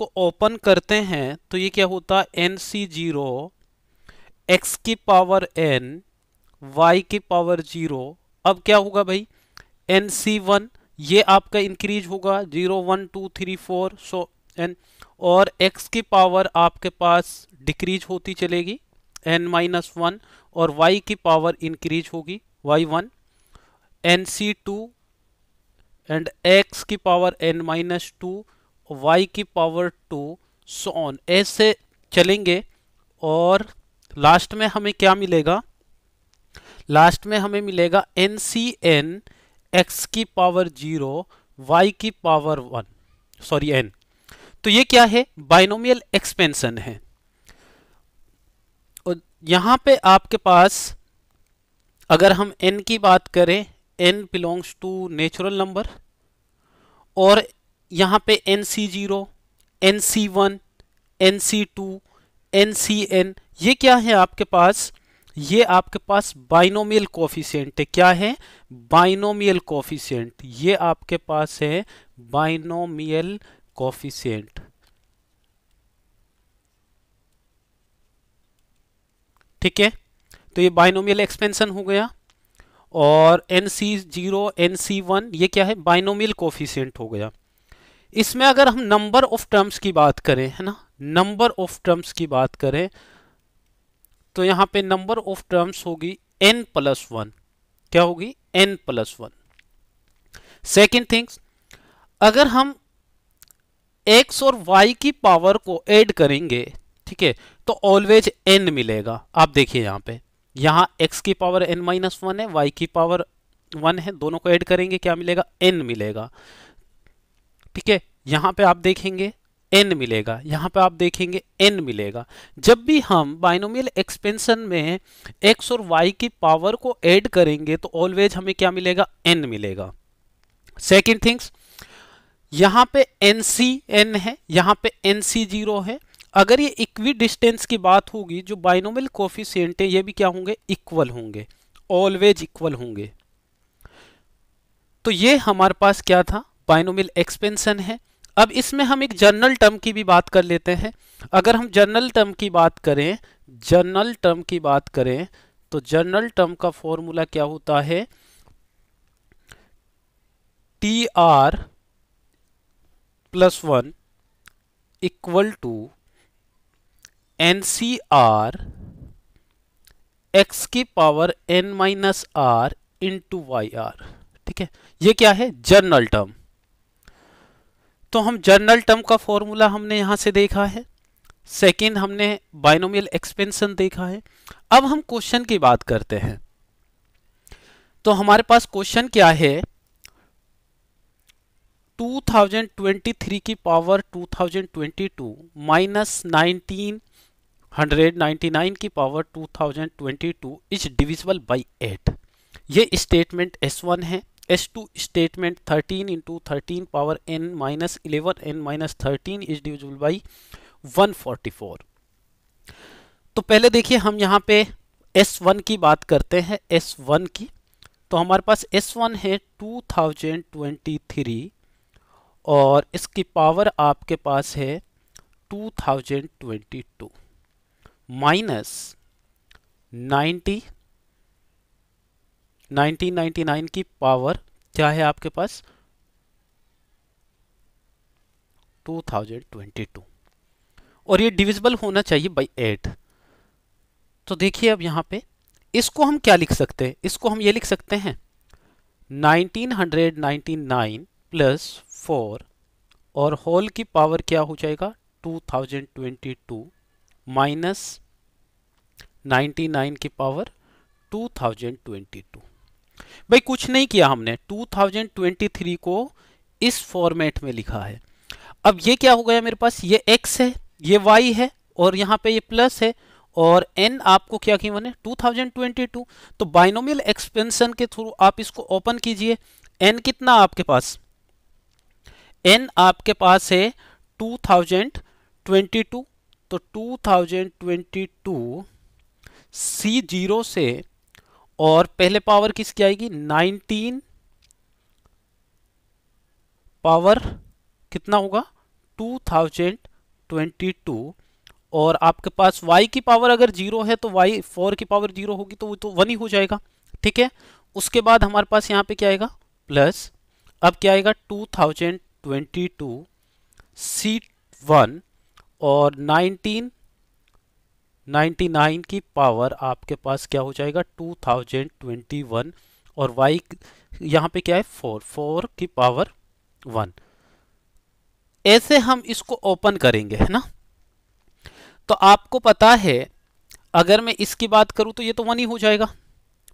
इसको ओपन करते हैं तो ये क्या होता है, एन सी जीरो एक्स की पावर एन वाई की पावर जीरो। अब क्या होगा भाई, एन सी वन ये आपका इंक्रीज होगा 0 1 2 3 4 सो एन, और x की पावर आपके पास डिक्रीज होती चलेगी n-1, और y की पावर इंक्रीज होगी y1 N C two and x की पावर n-2 y की पावर 2 सो ऑन ऐसे चलेंगे। और लास्ट में हमें क्या मिलेगा, लास्ट में हमें मिलेगा एन सी एन एक्स की पावर 0 वाई की पावर 1 सॉरी एन। तो ये क्या है, बाइनोमियल एक्सपेंशन है। और यहां पे आपके पास अगर हम n की बात करें, n belongs to natural number, और यहां पे N C zero N C one N C two N C N ये क्या है आपके पास, ये आपके पास बाइनोमियल कोफिशिएंट है। क्या है, बाइनोमियल कोफिशिएंट, ये आपके पास है बाइनोमियल कोफिशिएंट। ठीक है, तो ये बाइनोमियल एक्सपेंशन हो गया। और N C zero N C one ये क्या है, बाइनोमियल कोफिशिएंट हो गया। इसमें अगर हम नंबर ऑफ टर्म्स की बात करें, है ना, नंबर ऑफ टर्म्स की बात करें तो यहां पे नंबर ऑफ टर्म्स होगी n+1। क्या होगी, n+1। सेकेंड थिंग्स, अगर हम x और y की पावर को ऐड करेंगे, ठीक है, तो ऑलवेज n मिलेगा। आप देखिए यहां पे, यहां x की पावर n-1 है, y की पावर 1 है, दोनों को ऐड करेंगे क्या मिलेगा, n मिलेगा। ठीक है, यहां पे आप देखेंगे n मिलेगा, यहां पे आप देखेंगे n मिलेगा। जब भी हम बाइनोमियल एक्सपेंशन में x और y की पावर को ऐड करेंगे तो ऑलवेज हमें क्या मिलेगा, n मिलेगा। सेकेंड थिंग्स, यहां पे NCN है, यहां पे NC0 है। अगर ये इक्वी डिस्टेंस की बात होगी, जो बाइनोमियल कोफिशिएंट है ये भी क्या होंगे, इक्वल होंगे, ऑलवेज इक्वल होंगे। तो ये हमारे पास क्या था, बाइनोमियल एक्सपेंशन है। अब इसमें हम एक जनरल टर्म की भी बात कर लेते हैं। अगर हम जनरल टर्म की बात करें, जनरल टर्म की बात करें तो जनरल टर्म का फॉर्मूला क्या होता है, TR+1 equal to NCR x की पावर n-r इंटू YR। ठीक है, ये क्या है, जनरल टर्म। तो हम जनरल टर्म का फॉर्मूला हमने यहां से देखा है। सेकंड, हमने बाइनोमियल एक्सपेंशन देखा है। अब हम क्वेश्चन की बात करते हैं। तो हमारे पास क्वेश्चन क्या है, 2023 की पावर 2022 माइनस 1999 की पावर 2022 इज डिविजिबल बाई 8। ये स्टेटमेंट S1 है। S2 statement 13 into 13 power n-11 n-13 is divisible by 144। तो पहले देखिए हम यहाँ पे S1 की बात करते हैं, S1 की। तो हमारे पास S1 है 2023 और इसकी पावर आपके पास है 2022 माइनस 1999 की पावर क्या है आपके पास 2022, और ये डिविजिबल होना चाहिए बाई 8। तो देखिए अब यहां पे इसको हम क्या लिख सकते हैं, इसको हम ये लिख सकते हैं 1999 प्लस 4 और होल की पावर क्या हो जाएगा 2022 माइनस 99 की पावर 2022। भाई कुछ नहीं किया हमने, 2023 को इस फॉर्मेट में लिखा है। अब ये क्या हो गया मेरे पास, ये x है, ये y है, और यहां पे ये प्लस है, और n आपको क्या गिवन है 2022। तो बाइनोमियल एक्सपेंशन के थ्रू आप इसको ओपन कीजिए। n कितना आपके पास, n आपके पास है 2022। तो 2022 C0 से, और पहले पावर किसकी आएगी 19 पावर कितना होगा 2022 22 और आपके पास y की पावर अगर 0 है तो y 4 की पावर 0 होगी तो वो तो 1 ही हो जाएगा, ठीक है। उसके बाद हमारे पास यहाँ पे क्या आएगा प्लस, अब क्या आएगा 2022 C1 और 1999 की पावर आपके पास क्या हो जाएगा 2021 और y यहाँ पे क्या है 4 की पावर 1। ऐसे हम इसको ओपन करेंगे, है ना। तो आपको पता है अगर मैं इसकी बात करूं तो ये तो 1 ही हो जाएगा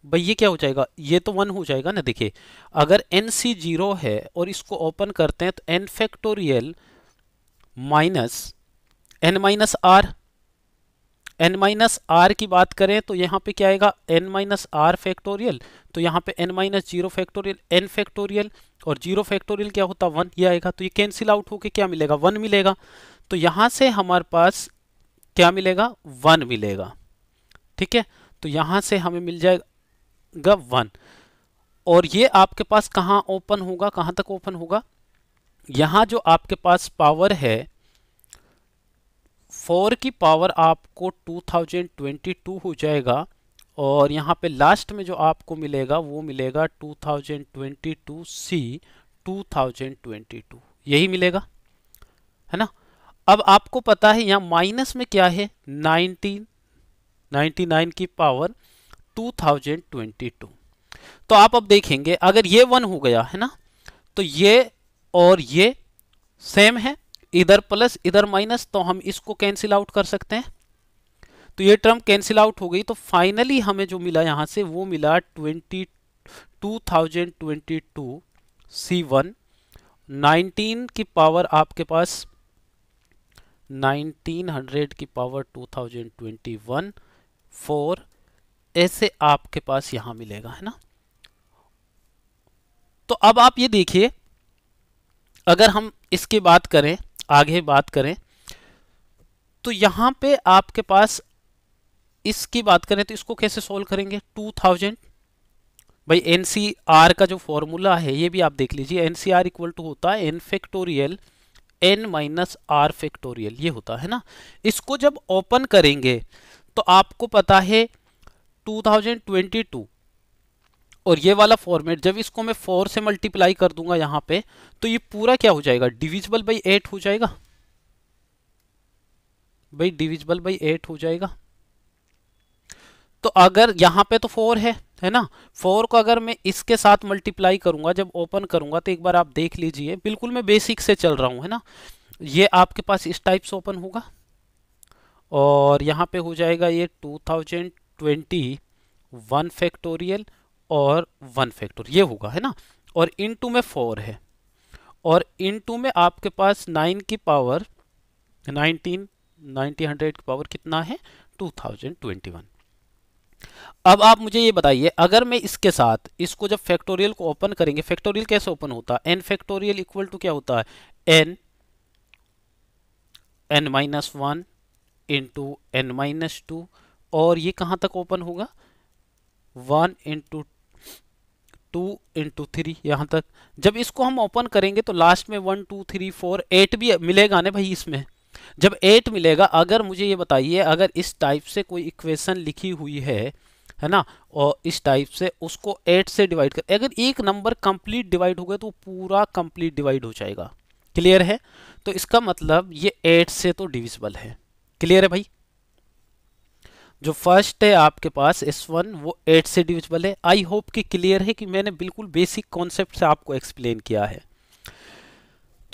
भाई, ये क्या हो जाएगा, ये तो 1 हो जाएगा ना। देखिए अगर NC 0 है और इसको ओपन करते हैं तो n factorial minus n minus R, n minus R की बात करें तो यहाँ पे क्या आएगा n माइनस आर फैक्टोरियल, तो यहाँ पे n minus 0 factorial n factorial और 0 फैक्टोरियल क्या होता 1, ये आएगा। तो ये कैंसिल आउट होके क्या मिलेगा 1 मिलेगा। तो यहाँ से हमारे पास क्या मिलेगा 1 मिलेगा, ठीक है। तो यहाँ से हमें मिल जाएगा 1 और ये आपके पास कहाँ ओपन होगा, कहाँ तक ओपन होगा, यहाँ जो आपके पास पावर है 4 की पावर आपको 2022 हो जाएगा और यहाँ पे लास्ट में जो आपको मिलेगा वो मिलेगा 2022 C 2022, यही मिलेगा, है ना। अब आपको पता है यहाँ माइनस में क्या है 1999 की पावर 2022। तो आप अब देखेंगे अगर ये 1 हो गया है ना तो ये और ये सेम है, इधर प्लस इधर माइनस, तो हम इसको कैंसिल आउट कर सकते हैं। तो ये टर्म कैंसिल आउट हो गई तो फाइनली हमें जो मिला यहां से वो मिला 2022 C1 19 की पावर आपके पास 1900 की पावर 2021 4, ऐसे आपके पास यहां मिलेगा, है ना। तो अब आप ये देखिए अगर हम इसकी बात करें, आगे बात करें तो यहां पे आपके पास इसकी बात करें तो इसको कैसे सोल्व करेंगे 2000 भाई NCR का जो फॉर्मूला है ये भी आप देख लीजिए, NCR इक्वल टू होता है n factorial n minus R factorial, ये होता है ना। इसको जब ओपन करेंगे तो आपको पता है 2022 और ये वाला फॉर्मेट जब इसको मैं 4 से मल्टीप्लाई कर दूंगा यहाँ पे तो ये पूरा क्या हो जाएगा डिविजिबल बाई 8 हो जाएगा भाई, डिविजिबल बाई 8 हो जाएगा। तो अगर यहाँ पे तो 4 है ना, 4 को अगर मैं इसके साथ मल्टीप्लाई करूंगा जब ओपन करूंगा तो एक बार आप देख लीजिए, बिल्कुल मैं बेसिक से चल रहा हूं, है ना। ये आपके पास इस टाइप से ओपन होगा और यहाँ पे हो जाएगा ये 2020 1 फैक्टोरियल और 1 फैक्टोरियल ये होगा, है ना। और इनटू में 4 है और इनटू में आपके पास 9 की पावर 1900 की पावर कितना है 2021। अब आप मुझे ये बताइए अगर मैं इसके साथ इसको जब फैक्टोरियल को ओपन करेंगे, फैक्टोरियल कैसे ओपन होता है n फैक्टोरियल इक्वल टू क्या होता है n minus 1 into n minus 2 और ये कहाँ तक ओपन होगा 1 इंटू 2 इंटू 3 यहाँ तक। जब इसको हम ओपन करेंगे तो लास्ट में 1 2 3 4 8 भी मिलेगा ना भाई इसमें। जब 8 मिलेगा, अगर मुझे ये बताइए अगर इस टाइप से कोई इक्वेशन लिखी हुई है ना, और इस टाइप से उसको 8 से डिवाइड कर, अगर एक नंबर कंप्लीट डिवाइड हो गया तो पूरा कंप्लीट डिवाइड हो जाएगा, क्लियर है। तो इसका मतलब ये 8 से तो डिविजिबल है, क्लियर है भाई। जो फर्स्ट है आपके पास S1 वो 8 से डिविजिबल है। आई होप कि क्लियर है कि मैंने बिल्कुल बेसिक कॉन्सेप्ट से आपको एक्सप्लेन किया है।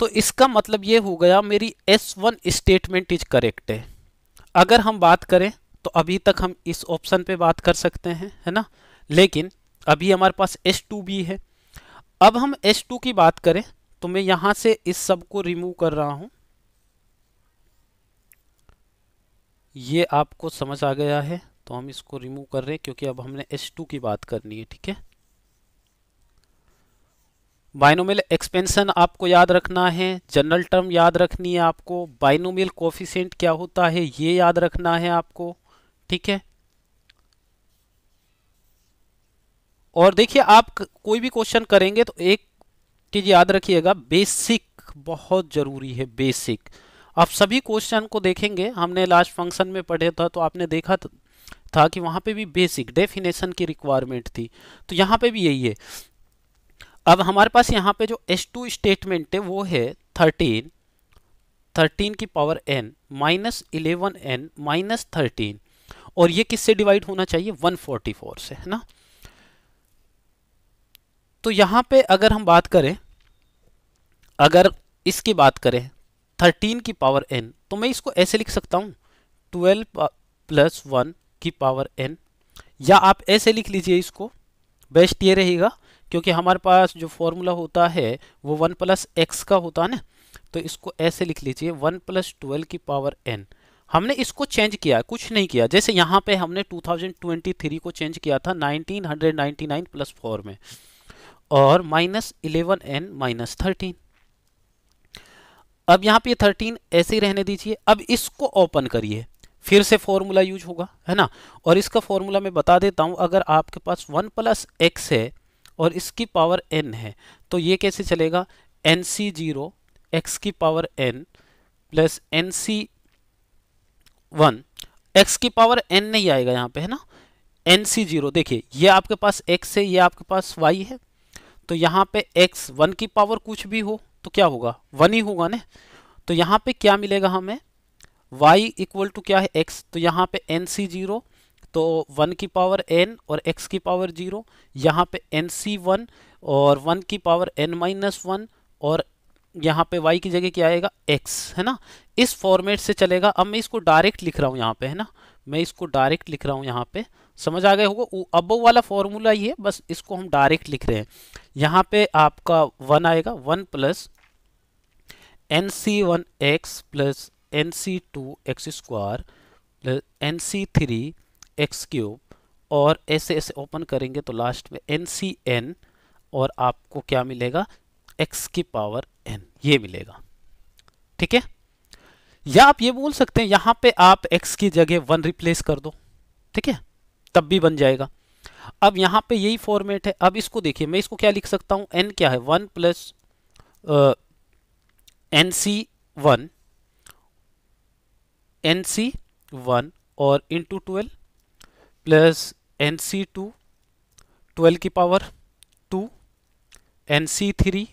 तो इसका मतलब ये हो गया मेरी S1 स्टेटमेंट इज करेक्ट है। अगर हम बात करें तो अभी तक हम इस ऑप्शन पे बात कर सकते हैं, है ना, लेकिन अभी हमारे पास S2 भी है। अब हम S2 की बात करें तो मैं यहां से इस सब को रिमूव कर रहा हूं, ये आपको समझ आ गया है तो हम इसको रिमूव कर रहे हैं क्योंकि अब हमने S2 की बात करनी है, ठीक है। बाइनोमियल एक्सपेंशन आपको याद रखना है, जनरल टर्म याद रखनी है आपको, बाइनोमियल कोफिशिएंट क्या होता है ये याद रखना है आपको, ठीक है। और देखिए आप कोई भी क्वेश्चन करेंगे तो एक चीज याद रखिएगा, बेसिक बहुत जरूरी है, बेसिक। आप सभी क्वेश्चन को देखेंगे, हमने लास्ट फंक्शन में पढ़े था तो आपने देखा था कि वहां पे भी बेसिक डेफिनेशन की रिक्वायरमेंट थी, तो यहाँ पे भी यही है। अब हमारे पास यहाँ पे जो S2 स्टेटमेंट है वो है 13 की power n minus 11n minus 13, और ये किससे डिवाइड होना चाहिए, 144 से, है ना। तो यहाँ पे अगर हम बात करें, अगर इसकी बात करें 13 की पावर n, तो मैं इसको ऐसे लिख सकता हूँ 12 प्लस 1 की पावर n, या आप ऐसे लिख लीजिए, इसको बेस्ट ये रहेगा क्योंकि हमारे पास जो फॉर्मूला होता है वो 1 प्लस एक्स का होता है ना, तो इसको ऐसे लिख लीजिए 1 प्लस 12 की पावर n। हमने इसको चेंज किया, कुछ नहीं किया, जैसे यहाँ पे हमने 2023 को चेंज किया था 1999 प्लस 4 में, और माइनस 11n माइनस 13। अब यहाँ पे 13 ऐसे ही रहने दीजिए। अब इसको ओपन करिए, फिर से फॉर्मूला यूज होगा, है ना। और इसका फॉर्मूला मैं बता देता हूँ, अगर आपके पास 1 प्लस एक्स है और इसकी पावर n है, तो ये कैसे चलेगा, NC0 x की power n plus NC1, x की पावर n नहीं आएगा यहाँ पे, है ना। NC0 देखिए, ये आपके पास x है, ये आपके पास y है, तो यहाँ पे x 1 की पावर कुछ भी हो तो क्या होगा, 1 ही होगा ना। तो यहाँ पे क्या मिलेगा हमें, y इक्वल टू क्या है, x, तो यहाँ पे NC0 तो 1 की पावर n और x की पावर 0, यहाँ पे NC1 और 1 की पावर n माइनस 1, और यहाँ पे y की जगह क्या आएगा, x, है ना। इस फॉर्मेट से चलेगा। अब मैं इसको डायरेक्ट लिख रहा हूँ यहाँ पे, है ना, मैं इसको डायरेक्ट लिख रहा हूँ यहाँ पे, समझ आ गया होगा। अब वाला फॉर्मूला ये है, बस इसको हम डायरेक्ट लिख रहे हैं। यहाँ पे आपका 1 आएगा, 1 plus NC1x plus NC2x square plus NC3x cube, और ऐसे ऐसे ओपन करेंगे तो लास्ट में NCn, और आपको क्या मिलेगा, x की पावर n, ये मिलेगा, ठीक है। या आप ये बोल सकते हैं यहाँ पे आप x की जगह 1 रिप्लेस कर दो, ठीक है, तब भी बन जाएगा। अब यहाँ पे यही फॉर्मेट है। अब इसको देखिए, मैं इसको क्या लिख सकता हूँ, n क्या है, 1 प्लस NC1 और इंटू 12 प्लस NC2 12 की पावर 2, NC3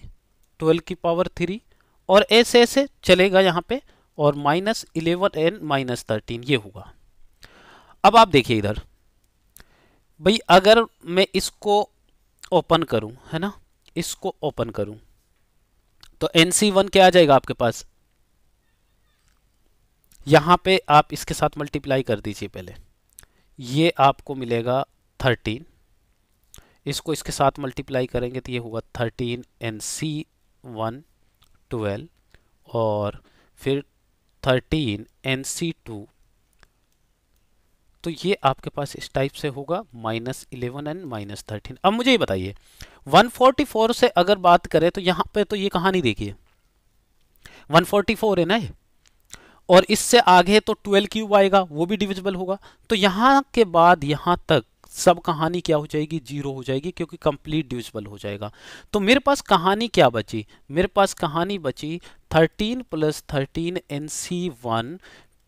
12 की पावर 3, और ऐसे ऐसे चलेगा यहाँ पे, और माइनस 11n माइनस 13 ये होगा। अब आप देखिए इधर भाई, अगर मैं इसको ओपन करूं, है ना, इसको ओपन करूं तो NC1 क्या आ जाएगा आपके पास, यहाँ पे आप इसके साथ मल्टीप्लाई कर दीजिए पहले, ये आपको मिलेगा 13, इसको इसके साथ मल्टीप्लाई करेंगे तो ये होगा 13 NC1 12, और फिर 13 NC2, तो ये आपके पास इस टाइप से होगा माइनस 11n माइनस 13। अब मुझे ये बताइए 144 से अगर बात करें तो यहाँ पे तो ये कहानी देखिए 144 है ना ये, और इससे आगे तो 12 क्यूब आएगा, वो भी डिविजिबल होगा, तो यहाँ के बाद यहाँ तक सब कहानी क्या हो जाएगी, 0 हो जाएगी, क्योंकि कंप्लीट डिविजिबल हो जाएगा। तो मेरे पास कहानी क्या बची, मेरे पास कहानी बची 13 plus 13 NC1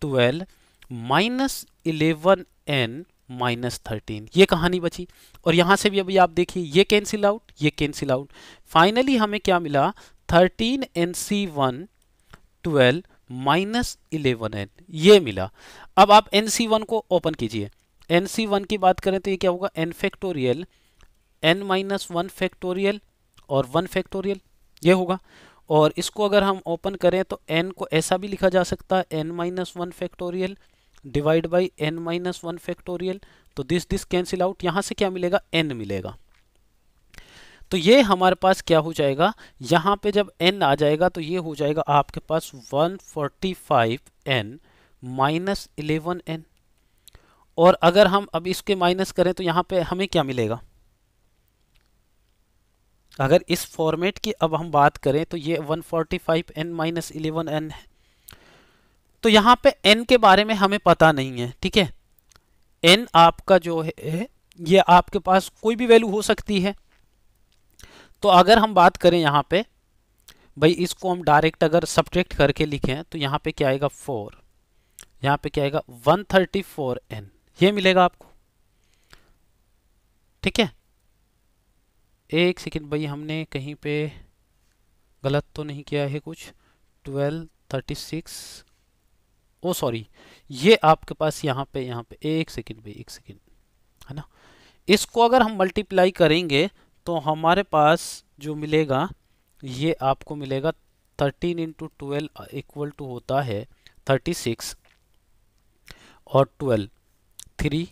12 minus 11n minus 13, ये कहानी बची। और यहाँ से भी अभी आप देखिए, ये कैंसिल आउट, ये कैंसिल आउट, फाइनली हमें क्या मिला, 13 NC1 12 माइनस 11n, ये मिला। अब आप NC1 को ओपन कीजिए, NC1 की बात करें तो ये क्या होगा, n factorial n minus 1 factorial और 1 फैक्टोरियल, ये होगा। और इसको अगर हम ओपन करें तो n को ऐसा भी लिखा जा सकता है, n minus 1 factorial divide by n minus 1 factorial, तो दिस कैंसिल आउट, यहाँ से क्या मिलेगा, n मिलेगा। तो ये हमारे पास क्या हो जाएगा, यहाँ पे जब n आ जाएगा तो ये हो जाएगा आपके पास 145n माइनस 11n, और अगर हम अब इसके माइनस करें तो यहाँ पे हमें क्या मिलेगा, अगर इस फॉर्मेट की अब हम बात करें तो ये 145n माइनस 11n है। तो यहाँ पे n के बारे में हमें पता नहीं है, ठीक है, n आपका जो है ये आपके पास कोई भी वैल्यू हो सकती है। तो अगर हम बात करें यहाँ पे भाई इसको हम डायरेक्ट अगर सब्ट्रैक्ट करके लिखें तो यहाँ पे क्या आएगा 4, यहाँ पे क्या आएगा 134n, ये मिलेगा आपको। ठीक है, एक सेकेंड भाई, हमने कहीं पे गलत तो नहीं किया है कुछ। 1236, ओ सॉरी, ये आपके पास यहाँ पे एक सेकेंड भाई, एक सेकेंड, है ना। इसको अगर हम मल्टीप्लाई करेंगे तो हमारे पास जो मिलेगा ये आपको मिलेगा 13 इंटू 12 इक्वल टू होता है 36, और 12 3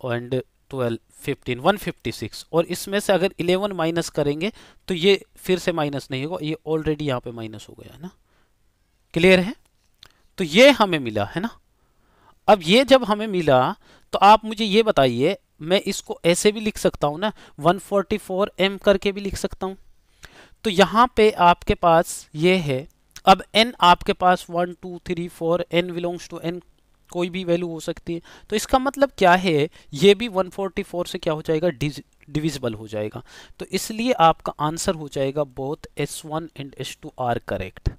एंड 12 15 156, और इसमें से अगर 11 माइनस करेंगे तो ये फिर से माइनस नहीं होगा, ये ऑलरेडी यहाँ पे माइनस हो गया है ना। क्लियर है, तो ये हमें मिला है ना। अब ये जब हमें मिला तो आप मुझे ये बताइए, मैं इसको ऐसे भी लिख सकता हूँ ना, 144m करके भी लिख सकता हूँ। तो यहाँ पे आपके पास ये है, अब n आपके पास 1 2 3 4, n बिलोंग्स टू n, कोई भी वैल्यू हो सकती है। तो इसका मतलब क्या है, ये भी 144 से क्या हो जाएगा, डिविजिबल हो जाएगा। तो इसलिए आपका आंसर हो जाएगा both S1 and S2 are correct.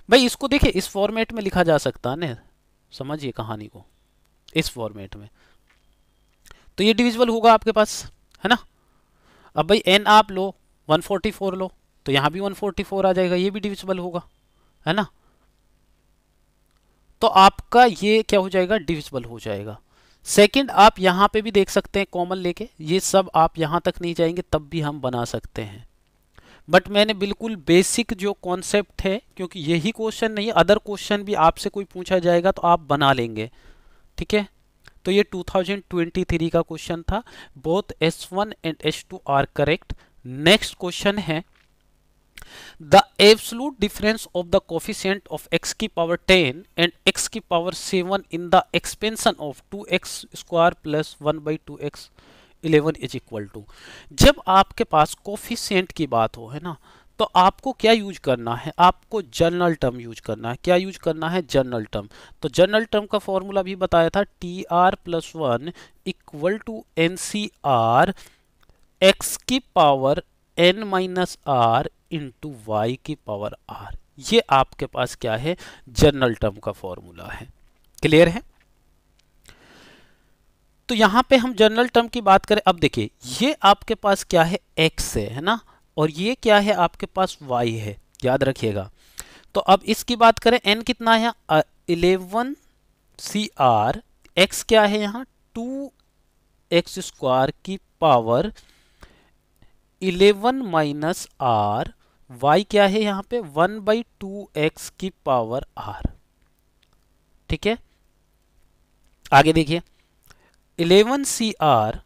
भाई इसको देखिए, इस फॉर्मेट में लिखा जा सकता है ना, समझिए कहानी को, इस फॉर्मेट में तो ये डिविजिबल होगा आपके पास, है ना। अब भाई n आप लो 144 लो, तो यहाँ भी 144 आ जाएगा, ये भी डिविजिबल होगा, है ना। तो आपका ये क्या हो जाएगा, डिविजिबल हो जाएगा। सेकंड, आप यहाँ पे भी देख सकते हैं कॉमन लेके, ये सब आप यहाँ तक नहीं जाएंगे तब भी हम बना सकते हैं। बट मैंने बिल्कुल बेसिक जो कॉन्सेप्ट है, क्योंकि यही क्वेश्चन नहीं, अदर क्वेश्चन भी आपसे कोई पूछा जाएगा तो आप बना लेंगे। ठीक है, तो ये 2023 का क्वेश्चन था। Both S1 and S2 are correct. Next question है, the absolute difference of the coefficient of x की पावर 10 एंड x की power 7 in the expansion of 2x square plus 1/2x 11 is equal to. जब आपके पास coefficient की बात हो, है ना, तो आपको क्या यूज करना है, आपको जनरल टर्म यूज करना है। क्या यूज करना है, जनरल टर्म। तो जनरल टर्म का फॉर्मूला भी बताया था, TR+1 equal to NCR x की पावर n-r इंटू वाई की पावर r। ये आपके पास क्या है, जनरल टर्म का फॉर्मूला है। क्लियर है। तो यहां पे हम जनरल टर्म की बात करें, अब देखिए ये आपके पास क्या है, x है ना, और ये क्या है आपके पास y है, याद रखिएगा। तो अब इसकी बात करें, n कितना है 11CR, x क्या है यहाँ 2x स्क्वायर की पावर 11 माइनस r, y क्या है यहाँ पे 1/2x की पावर r। ठीक है, आगे देखिए 11CR,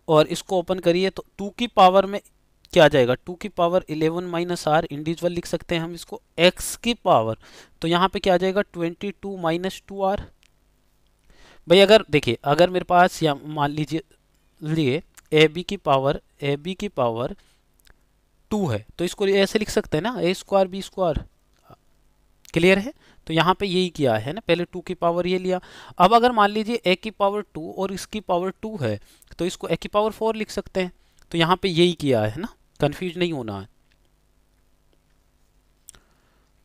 और इसको ओपन करिए तो 2 की पावर में क्या आ जाएगा, 2 की पावर 11 माइनस r, इंडिविजुअल लिख सकते हैं हम इसको, x की पावर, तो यहाँ पे क्या आ जाएगा 22 माइनस 2r। भाई अगर देखिए, अगर मेरे पास या मान लीजिए ab की पावर 2 है, तो इसको ऐसे लिख सकते हैं ना, a square b square. Clear है, तो यहाँ पे यही किया है ना, पहले 2 की पावर ये लिया। अब अगर मान लीजिए a की पावर 2 और इसकी पावर 2 है, तो इसको a की पावर 4 लिख सकते हैं। तो यहाँ पे यही किया है ना, कंफ्यूज नहीं होना है।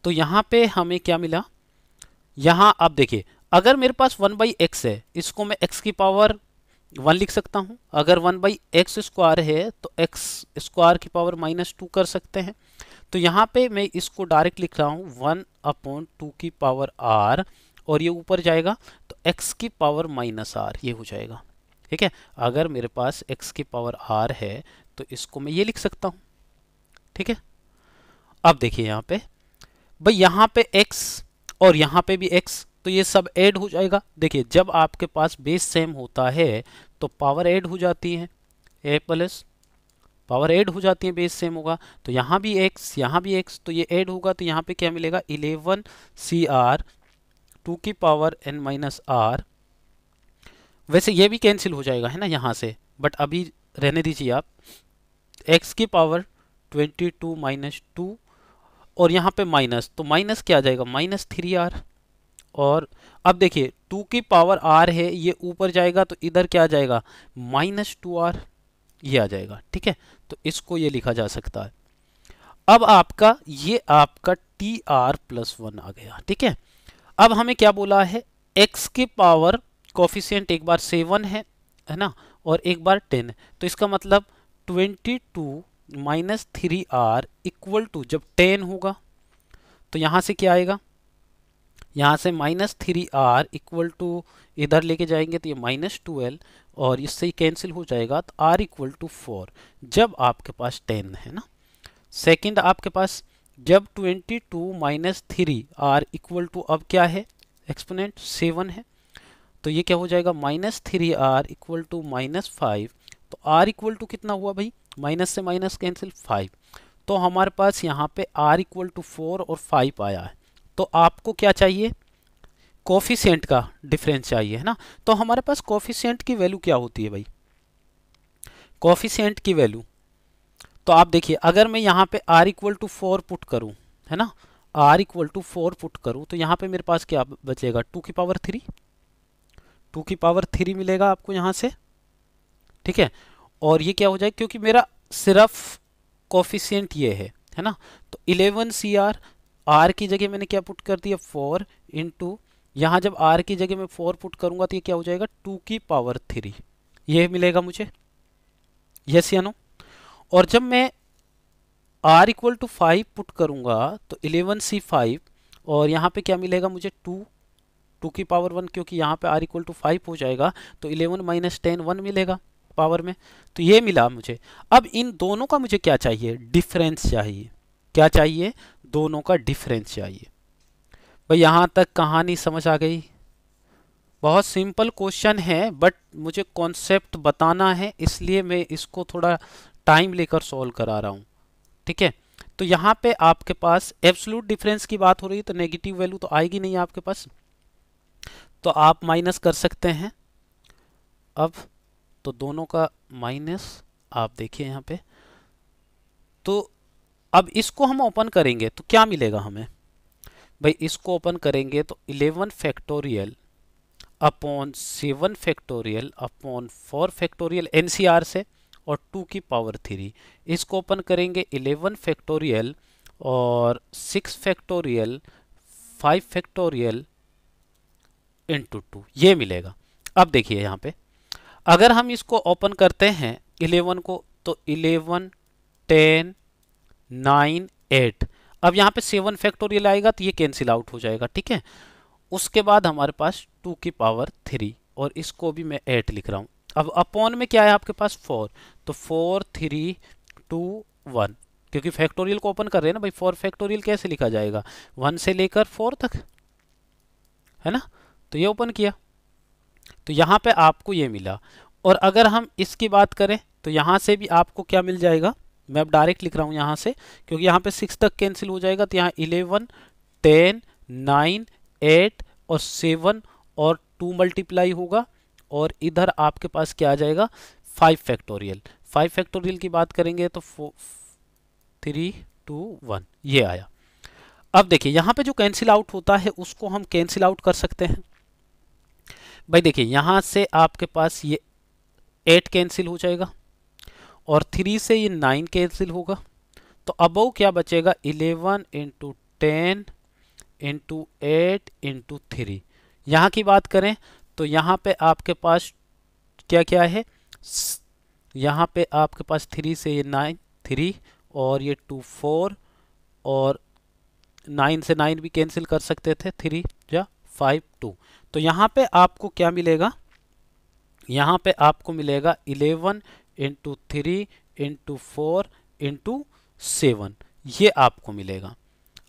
तो यहाँ पे हमें क्या मिला, यहाँ आप देखिए, अगर मेरे पास 1/x है, इसको मैं x की पावर 1 लिख सकता हूँ। अगर 1/x स्क्वायर है तो x स्क्वायर की पावर -2 कर सकते हैं। तो यहाँ पे मैं इसको डायरेक्ट लिख रहा हूँ 1/2 की पावर r, और ये ऊपर जाएगा तो x की पावर -r, ये हो जाएगा। ठीक है, अगर मेरे पास x की पावर r है तो इसको मैं ये लिख सकता हूँ। ठीक है, अब देखिए यहाँ पे, भाई यहाँ पे x और यहाँ पे भी x, तो ये सब ऐड हो जाएगा। देखिए जब आपके पास बेस सेम होता है तो पावर ऐड हो जाती है, a प्लस पावर ऐड हो जाती है, बेस सेम होगा। तो यहाँ भी x, यहाँ भी x, तो ये ऐड होगा, तो यहाँ पे क्या मिलेगा 11CR 2 की पावर n-r। वैसे ये भी कैंसिल हो जाएगा है ना यहाँ से, बट अभी रहने दीजिए आप। x की पावर 22 माइनस 2, और यहाँ पे माइनस, तो माइनस क्या आ जाएगा -3r। और अब देखिए 2 की पावर r है, ये ऊपर जाएगा तो इधर क्या आ जाएगा -2r, ये आ जाएगा। ठीक है, तो इसको ये लिखा जा सकता है। अब आपका ये आपका टी आर प्लस 1 आ गया, ठीक है। अब हमें क्या बोला है, x के पावर कोफिशिएंट एक बार 7 है ना, और एक बार 10 है। तो इसका मतलब 22 माइनस 3r इक्वल टू, जब 10 होगा तो यहां से क्या आएगा, यहाँ से -3r इक्वल टू, इधर लेके जाएंगे तो ये -12 और इससे ही कैंसिल हो जाएगा, तो r इक्वल टू 4 जब आपके पास 10 है ना। सेकंड आपके पास जब 22 माइनस 3r इक्वल टू, अब क्या है एक्सपोनेंट 7 है, तो ये क्या हो जाएगा -3r इक्वल टू -5। तो r इक्वल टू कितना हुआ भाई, माइनस से माइनस कैंसिल 5। तो हमारे पास यहाँ पे r इक्वल टू 4 और 5 आया है। तो आपको क्या चाहिए, कोफिशिएंट का डिफरेंस चाहिए, है ना। तो हमारे पास कोफिशिएंट की वैल्यू क्या होती है भाई, कोफिशिएंट की वैल्यू, तो आप देखिए अगर मैं यहाँ पे r इक्वल टू 4 पुट करूँ, है ना, r इक्वल टू 4 पुट करूँ, तो यहाँ पे मेरे पास क्या बचेगा, 2 की पावर 3, 2 की पावर 3 मिलेगा आपको यहाँ से, ठीक है। और ये क्या हो जाएगा, क्योंकि मेरा सिर्फ कोफिशिएंट ये है ना, तो 11 CR, r की जगह मैंने क्या पुट कर दिया 4 इंटू, यहाँ जब r की जगह मैं 4 पुट करूंगा तो ये क्या हो जाएगा 2 की पावर 3, ये मिलेगा मुझे, यस या नो। और जब मैं r इक्वल टू 5 पुट करूंगा तो 11C5, और यहाँ पे क्या मिलेगा मुझे 2 की पावर 1, क्योंकि यहाँ पे r इक्वल टू 5 हो जाएगा, तो 11 माइनस 10 1 मिलेगा पावर में, तो ये मिला मुझे। अब इन दोनों का मुझे क्या चाहिए, डिफरेंस चाहिए, क्या चाहिए, दोनों का डिफरेंस चाहिए। भाई यहाँ तक कहानी समझ आ गई, बहुत सिंपल क्वेश्चन है, बट मुझे कॉन्सेप्ट बताना है इसलिए मैं इसको थोड़ा टाइम लेकर सॉल्व करा रहा हूँ, ठीक है। तो यहाँ पे आपके पास एब्सोल्यूट डिफरेंस की बात हो रही है, तो नेगेटिव वैल्यू तो आएगी नहीं आपके पास, तो आप माइनस कर सकते हैं। अब तो दोनों का माइनस, आप देखिए यहाँ पे, तो अब इसको हम ओपन करेंगे तो क्या मिलेगा हमें भाई, इसको ओपन करेंगे तो 11 factorial upon 7 factorial upon 4 factorial NCR से, और 2 की पावर 3, इसको ओपन करेंगे 11 फैक्टोरियल और 6 फैक्टोरियल 5 फैक्टोरियल इंटू 2, ये मिलेगा। अब देखिए यहाँ पे अगर हम इसको ओपन करते हैं 11 को, तो 11 10 9 8, अब यहाँ पे 7 फैक्टोरियल आएगा तो ये कैंसिल आउट हो जाएगा, ठीक है। उसके बाद हमारे पास 2 की पावर 3, और इसको भी मैं 8 लिख रहा हूँ। अब अपॉन में क्या है आपके पास 4, तो 4 3 2 1, क्योंकि फैक्टोरियल को ओपन कर रहे हैं ना भाई, 4 फैक्टोरियल कैसे लिखा जाएगा, 1 से लेकर 4 तक, है ना। तो ये ओपन किया तो यहाँ पे आपको ये मिला। और अगर हम इसकी बात करें तो यहाँ से भी आपको क्या मिल जाएगा, मैं अब डायरेक्ट लिख रहा हूँ यहाँ से, क्योंकि यहाँ पे 6 तक कैंसिल हो जाएगा, तो यहाँ 11 10 9 8 और 7 और 2 मल्टीप्लाई होगा, और इधर आपके पास क्या आ जाएगा 5 फैक्टोरियल। 5 फैक्टोरियल की बात करेंगे तो 3 2 1, ये आया। अब देखिए यहाँ पे जो कैंसिल आउट होता है उसको हम कैंसिल आउट कर सकते हैं भाई। देखिए यहाँ से आपके पास ये 8 कैंसिल हो जाएगा, और 3 से ये 9 कैंसिल होगा, तो अबव क्या बचेगा 11 इंटू 10 इंटू 8 इंटू 3। यहाँ की बात करें तो यहाँ पे आपके पास क्या क्या है, यहाँ पे आपके पास 3 से ये 9 3, और ये 2 4, और 9 से 9 भी कैंसिल कर सकते थे, 3 या 5 2। तो यहाँ पे आपको क्या मिलेगा, यहाँ पे आपको मिलेगा 11 इंटू 3 इंटू 4 इंटू 7, ये आपको मिलेगा।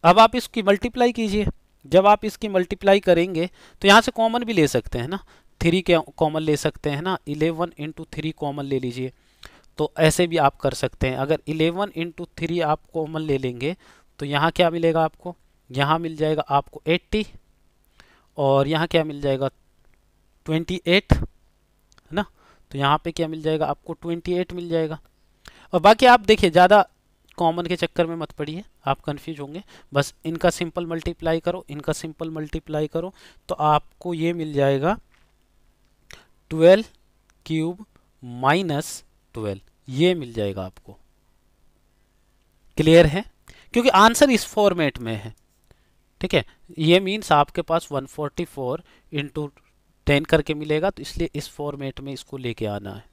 अब आप इसकी मल्टीप्लाई कीजिए, जब आप इसकी मल्टीप्लाई करेंगे तो यहाँ से कॉमन भी ले सकते हैं ना, 3 के कॉमन ले सकते हैं ना, 11 इंटू 3 कॉमन ले लीजिए, तो ऐसे भी आप कर सकते हैं। अगर 11 इंटू 3 आप कॉमन ले लेंगे तो यहाँ क्या मिलेगा आपको, यहाँ मिल जाएगा आपको 80, और यहाँ क्या मिल जाएगा 28, है ना। तो यहाँ पे क्या मिल जाएगा आपको 28 मिल जाएगा। और बाकी आप देखिए ज़्यादा कॉमन के चक्कर में मत पड़िए, आप कंफ्यूज होंगे, बस इनका सिंपल मल्टीप्लाई करो, इनका सिंपल मल्टीप्लाई करो, तो आपको ये मिल जाएगा 12 क्यूब माइनस 12, ये मिल जाएगा आपको। क्लियर है। क्योंकि आंसर इस फॉर्मेट में है। ठीक है, ये मीन्स आपके पास 144 इंटू 10 करके मिलेगा, तो इसलिए इस फॉर्मेट में इसको लेके आना है।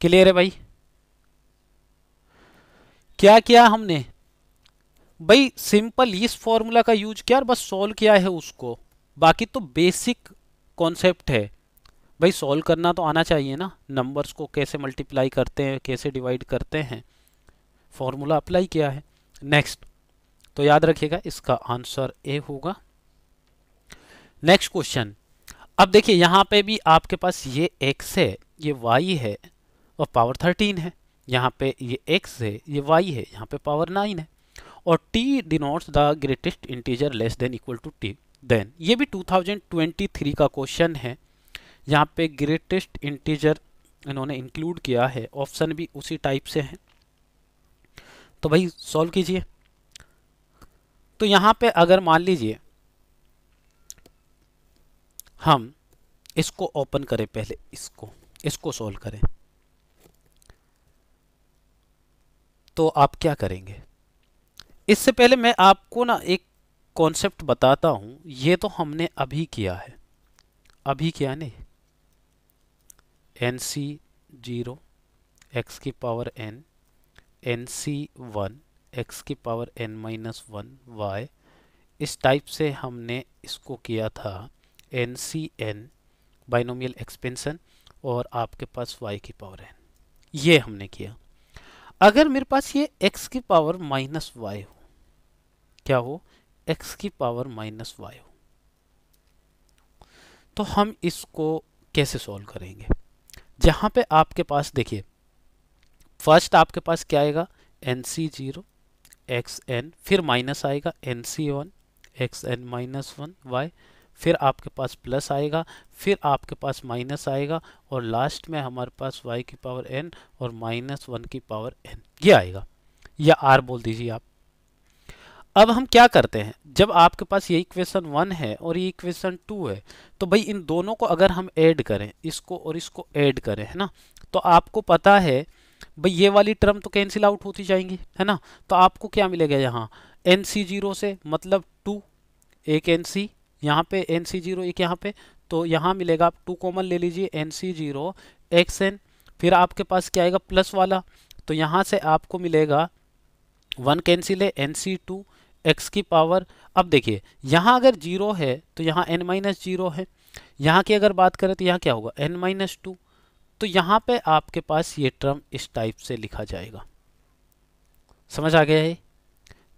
क्लियर है भाई? क्या किया हमने भाई? सिंपल इस फॉर्मूला का यूज किया और बस सॉल्व किया है उसको। बाकी तो बेसिक कॉन्सेप्ट है भाई, सॉल्व करना तो आना चाहिए ना, नंबर्स को कैसे मल्टीप्लाई करते हैं, कैसे डिवाइड करते हैं, फॉर्मूला अप्लाई किया है। नेक्स्ट, तो याद रखिएगा इसका आंसर ए होगा। नेक्स्ट क्वेश्चन, अब देखिए यहां पे भी आपके पास ये x है, ये y है और पावर 13 है। यहाँ पे ये x है, ये y है, यहाँ पे पावर 9 है। और t denotes the greatest integer less than equal to t। Then ये भी 2023 का क्वेश्चन है, यहाँ पे ग्रेटेस्ट इंटीजर इन्होंने इंक्लूड किया है, ऑप्शन भी उसी टाइप से है। तो भाई सॉल्व कीजिए। तो यहाँ पे अगर मान लीजिए हम इसको ओपन करें, पहले इसको सॉल्व करें, तो आप क्या करेंगे? इससे पहले मैं आपको ना एक कॉन्सेप्ट बताता हूं। ये तो हमने अभी किया है, अभी किया नहीं, NC0 x की पावर n, NC1 x की पावर n-1 y, इस टाइप से हमने इसको किया था NCn बाइनोमियल एक्सपेंशन, और आपके पास y की पावर n, ये हमने किया। अगर मेरे पास ये x की पावर माइनस वाई हो, क्या हो, x की पावर माइनस वाई हो, तो हम इसको कैसे सॉल्व करेंगे? जहां पे आपके पास देखिए फर्स्ट आपके पास क्या आएगा, NC0 xn, फिर माइनस आएगा NC1 xn-1 y, फिर आपके पास प्लस आएगा, फिर आपके पास माइनस आएगा, और लास्ट में हमारे पास y की पावर n और -1 की पावर n, ये आएगा, या r बोल दीजिए आप। अब हम क्या करते हैं, जब आपके पास ये इक्वेशन 1 है और ये इक्वेशन 2 है, तो भाई इन दोनों को अगर हम ऐड करें, इसको और इसको ऐड करें, है ना, तो आपको पता है भाई ये वाली टर्म तो कैंसिल आउट होती जाएंगी, है ना। तो आपको क्या मिलेगा यहाँ, NC0 से मतलब 2, एक NC यहाँ पे, NC0 एक यहाँ पे, तो यहाँ मिलेगा, आप 2 कॉमन ले लीजिए, NC0 xn, फिर आपके पास क्या आएगा प्लस वाला, तो यहाँ से आपको मिलेगा 1 कैंसिल है, NC2 x की पावर। अब देखिए यहाँ अगर 0 है तो यहाँ n-0 है, यहाँ की अगर बात करें तो यहाँ क्या होगा n-2, तो यहाँ पे आपके पास ये टर्म इस टाइप से लिखा जाएगा। समझ आ गया है?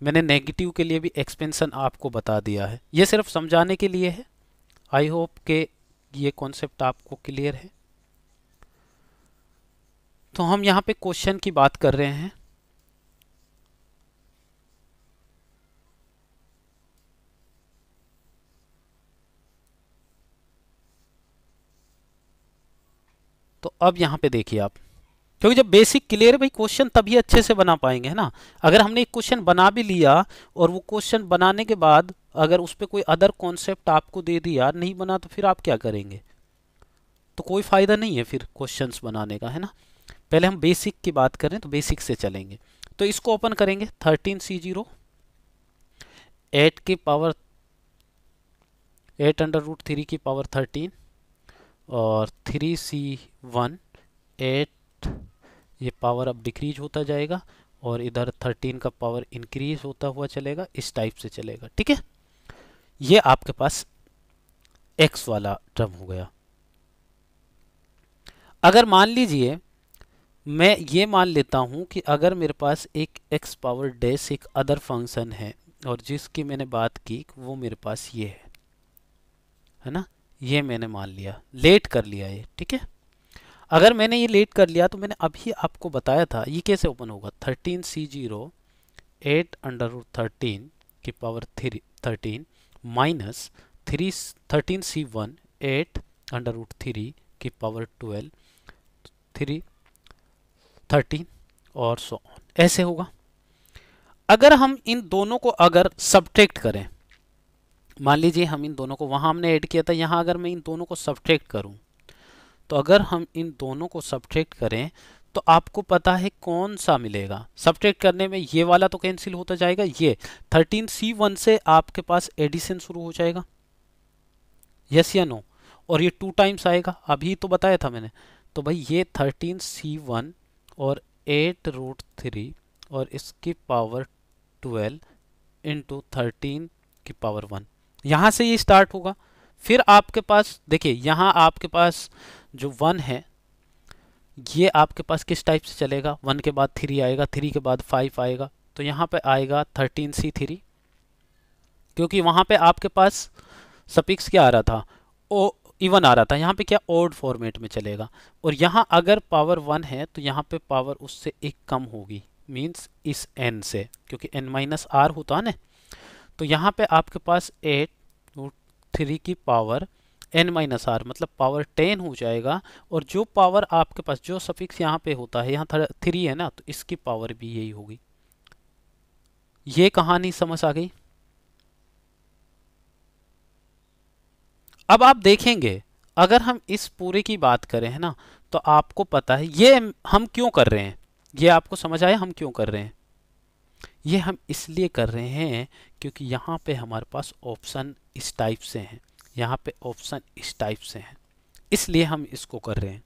मैंने नेगेटिव के लिए भी एक्सपेंशन आपको बता दिया है, ये सिर्फ समझाने के लिए है। आई होप के ये कॉन्सेप्ट आपको क्लियर है। तो हम यहाँ पे क्वेश्चन की बात कर रहे हैं। तो अब यहाँ पे देखिए आप, क्योंकि जब बेसिक क्लियर है भाई, क्वेश्चन तभी अच्छे से बना पाएंगे, है ना। अगर हमने एक क्वेश्चन बना भी लिया और वो क्वेश्चन बनाने के बाद अगर उस पर कोई अदर कॉन्सेप्ट आपको दे दिया, नहीं बना, तो फिर आप क्या करेंगे? तो कोई फायदा नहीं है फिर क्वेश्चंस बनाने का, है ना। पहले हम बेसिक की बात करें तो बेसिक से चलेंगे। तो इसको ओपन करेंगे, 13C0 8 की पावर 8√3 की पावर 13 और 3C1 8, ये पावर अब डिक्रीज होता जाएगा और इधर 13 का पावर इंक्रीज होता हुआ चलेगा, इस टाइप से चलेगा। ठीक है, ये आपके पास x वाला टर्म हो गया। अगर मान लीजिए मैं ये मान लेता हूं कि अगर मेरे पास एक x पावर डैश एक अदर फंक्शन है और जिसकी मैंने बात की वो मेरे पास ये है ना, ये मैंने मान लिया, लेट कर लिया ये। ठीक है, अगर मैंने ये लेट कर लिया तो मैंने अभी आपको बताया था ये कैसे ओपन होगा, 13C0 8√13 की पावर 13 माइनस 13C1 8√3 की पावर 12 13 और सो ऑन, ऐसे होगा। अगर हम इन दोनों को अगर सब्ट्रैक्ट करें, मान लीजिए हम इन दोनों को, वहां हमने ऐड किया था, यहां अगर मैं इन दोनों को सब्ट्रैक्ट करूं, तो अगर हम इन दोनों को सब्ट्रैक्ट करें तो आपको पता है कौन सा मिलेगा। सब्ट्रैक्ट करने में ये वाला तो कैंसिल होता जाएगा, ये 13C1 से आपके पास एडिशन शुरू हो जाएगा, यस या नो, और ये 2 टाइम्स आएगा, अभी तो बताया था मैंने। तो भाई ये 13C1 और 8√3 और इसकी पावर 12 इंटू 13 की पावर 1, यहाँ से ये स्टार्ट होगा। फिर आपके पास देखिए, यहाँ आपके पास जो 1 है ये आपके पास किस टाइप से चलेगा, 1 के बाद 3 आएगा, 3 के बाद 5 आएगा, तो यहाँ पे आएगा 13C3, क्योंकि वहाँ पे आपके पास सफिक्स क्या आ रहा था, ओ इवन आ रहा था, यहाँ पे क्या ओड फॉर्मेट में चलेगा। और यहाँ अगर पावर 1 है तो यहाँ पे पावर उससे एक कम होगी, मीन्स इस n से, क्योंकि n-r होता है ना। तो यहाँ पे आपके पास 8√3 की पावर n-r मतलब पावर 10 हो जाएगा। और जो पावर आपके पास जो सफिक्स यहाँ पे होता है, यहाँ 3 है ना, तो इसकी पावर भी यही होगी। ये कहानी समझ आ गई। अब आप देखेंगे अगर हम इस पूरे की बात करें है ना, तो आपको पता है ये हम क्यों कर रहे हैं, ये आपको समझ आया हम क्यों कर रहे हैं। ये हम इसलिए कर रहे हैं क्योंकि यहाँ पे हमारे पास ऑप्शन इस टाइप से हैं, यहाँ पे ऑप्शन इस टाइप से हैं, इसलिए हम इसको कर रहे हैं।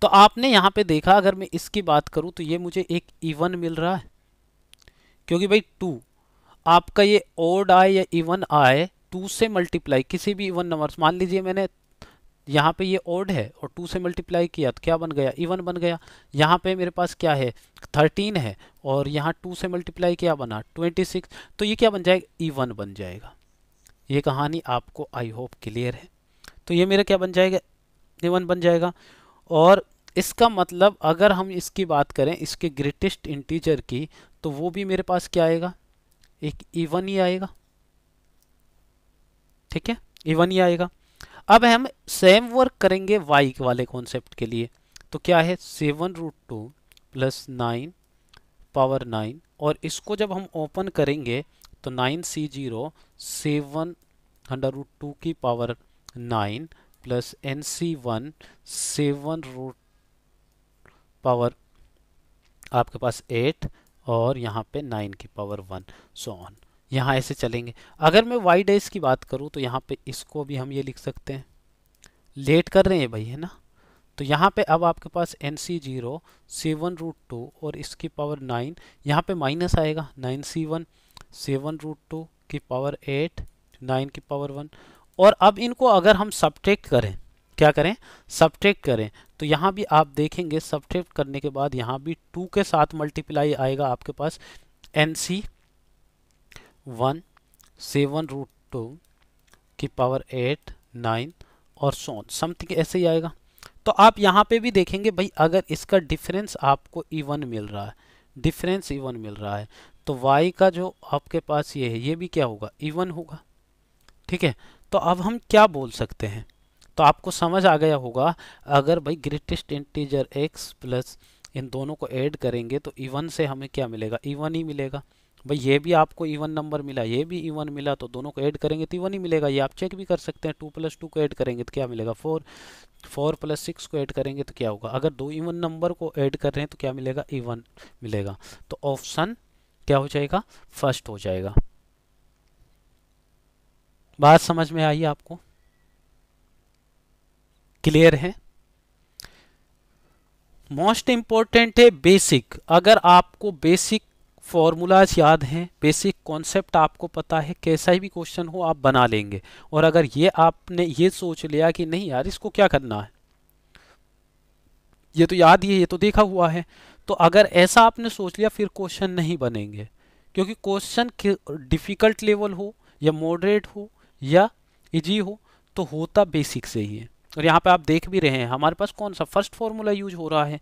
तो आपने यहाँ पे देखा, अगर मैं इसकी बात करूँ तो ये मुझे एक इवन मिल रहा है, क्योंकि भाई 2 आपका ये ओड आए या इवन आए, 2 से मल्टीप्लाई किसी भी इवन नंबर, मान लीजिए मैंने यहाँ पे ये ओड है और 2 से मल्टीप्लाई किया तो क्या बन गया, इवन बन गया। यहाँ पे मेरे पास क्या है 13 है और यहाँ 2 से मल्टीप्लाई क्या बना 26, तो ये क्या बन जाएगा, इवन बन जाएगा। ये कहानी आपको आई होप क्लियर है। तो ये मेरा क्या बन जाएगा, इवन बन जाएगा। और इसका मतलब अगर हम इसकी बात करें इसके ग्रेटेस्ट इंटीजर की, तो वो भी मेरे पास क्या आएगा, एक इवन ही आएगा, ठीक है, इवन ही आएगा। अब हम सेम वर्क करेंगे y वाले कॉन्सेप्ट के लिए, तो क्या है 7√2 प्लस 9 पावर 9, और इसको जब हम ओपन करेंगे तो 9C0 7√2 की पावर 9 प्लस NC1 7 पावर आपके पास 8 और यहाँ पे 9 की पावर 1 सो ऑन, यहाँ ऐसे चलेंगे। अगर मैं y डैश की बात करूँ तो यहाँ पे इसको भी हम ये लिख सकते हैं, लेट कर रहे हैं भाई है ना। तो यहाँ पे अब आपके पास NC0 7√2 और इसकी पावर 9, यहाँ पे माइनस आएगा 9C1 7√2 की पावर 8 9 की पावर 1। और अब इनको अगर हम सब्ट्रैक्ट करें, क्या करें, सब्ट्रैक्ट करें, तो यहाँ भी आप देखेंगे सब्ट्रैक्ट करने के बाद यहाँ भी 2 के साथ मल्टीप्लाई आएगा आपके पास NC1 7√2 की पावर 8 9 और सो समथिंग ऐसे ही आएगा। तो आप यहाँ पे भी देखेंगे भाई, अगर इसका डिफरेंस आपको इवन मिल रहा है, डिफरेंस इवन मिल रहा है, तो y का जो आपके पास ये है ये भी क्या होगा, इवन होगा, ठीक है। तो अब हम क्या बोल सकते हैं, तो आपको समझ आ गया होगा, अगर भाई ग्रेटेस्ट इंटीजर x प्लस इन दोनों को ऐड करेंगे तो इवन से हमें क्या मिलेगा, इवन ही मिलेगा। भाई ये भी आपको इवन नंबर मिला, ये भी इवन मिला, तो दोनों को ऐड करेंगे तो इवन ही मिलेगा। ये आप चेक भी कर सकते हैं, 2 + 2 को ऐड करेंगे तो क्या मिलेगा 4, 4 + 6 को ऐड करेंगे तो क्या होगा, अगर 2 इवन नंबर को ऐड कर रहे हैं तो क्या मिलेगा, इवन मिलेगा। तो ऑप्शन क्या हो जाएगा, फर्स्ट हो जाएगा। बात समझ में आई आपको, क्लियर है। मोस्ट इंपॉर्टेंट है बेसिक। अगर आपको बेसिक फॉर्मूलाज याद हैं, बेसिक कॉन्सेप्ट आपको पता है, कैसा ही भी क्वेश्चन हो आप बना लेंगे। और अगर ये आपने ये सोच लिया कि नहीं यार इसको क्या करना है, ये तो याद ही है, ये तो देखा हुआ है, तो अगर ऐसा आपने सोच लिया फिर क्वेश्चन नहीं बनेंगे। क्योंकि क्वेश्चन डिफिकल्ट लेवल हो या मॉडरेट हो या इजी हो, तो होता बेसिक से ही है। और यहाँ पे आप देख भी रहे हैं हमारे पास कौन सा फर्स्ट फॉर्मूला यूज हो रहा है,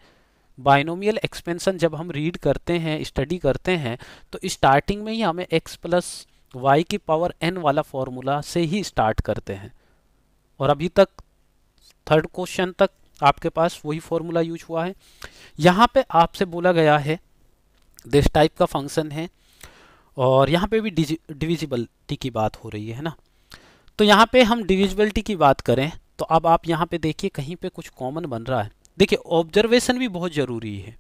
बाइनोमियल एक्सपेंशन। जब हम रीड करते हैं, स्टडी करते हैं, तो स्टार्टिंग में ही हमें x + y की पावर n वाला फॉर्मूला से ही स्टार्ट करते हैं। और अभी तक थर्ड क्वेश्चन तक आपके पास वही फॉर्मूला यूज हुआ है। यहाँ पे आपसे बोला गया है दिस टाइप का फंक्शन है, और यहाँ पे भी डिविजिबिलिटी की बात हो रही है ना। तो यहाँ पे हम डिविजिबिलिटी की बात करें तो अब आप यहाँ पे देखिए कहीं पे कुछ कॉमन बन रहा है, देखिए ऑब्जर्वेशन भी बहुत जरूरी है।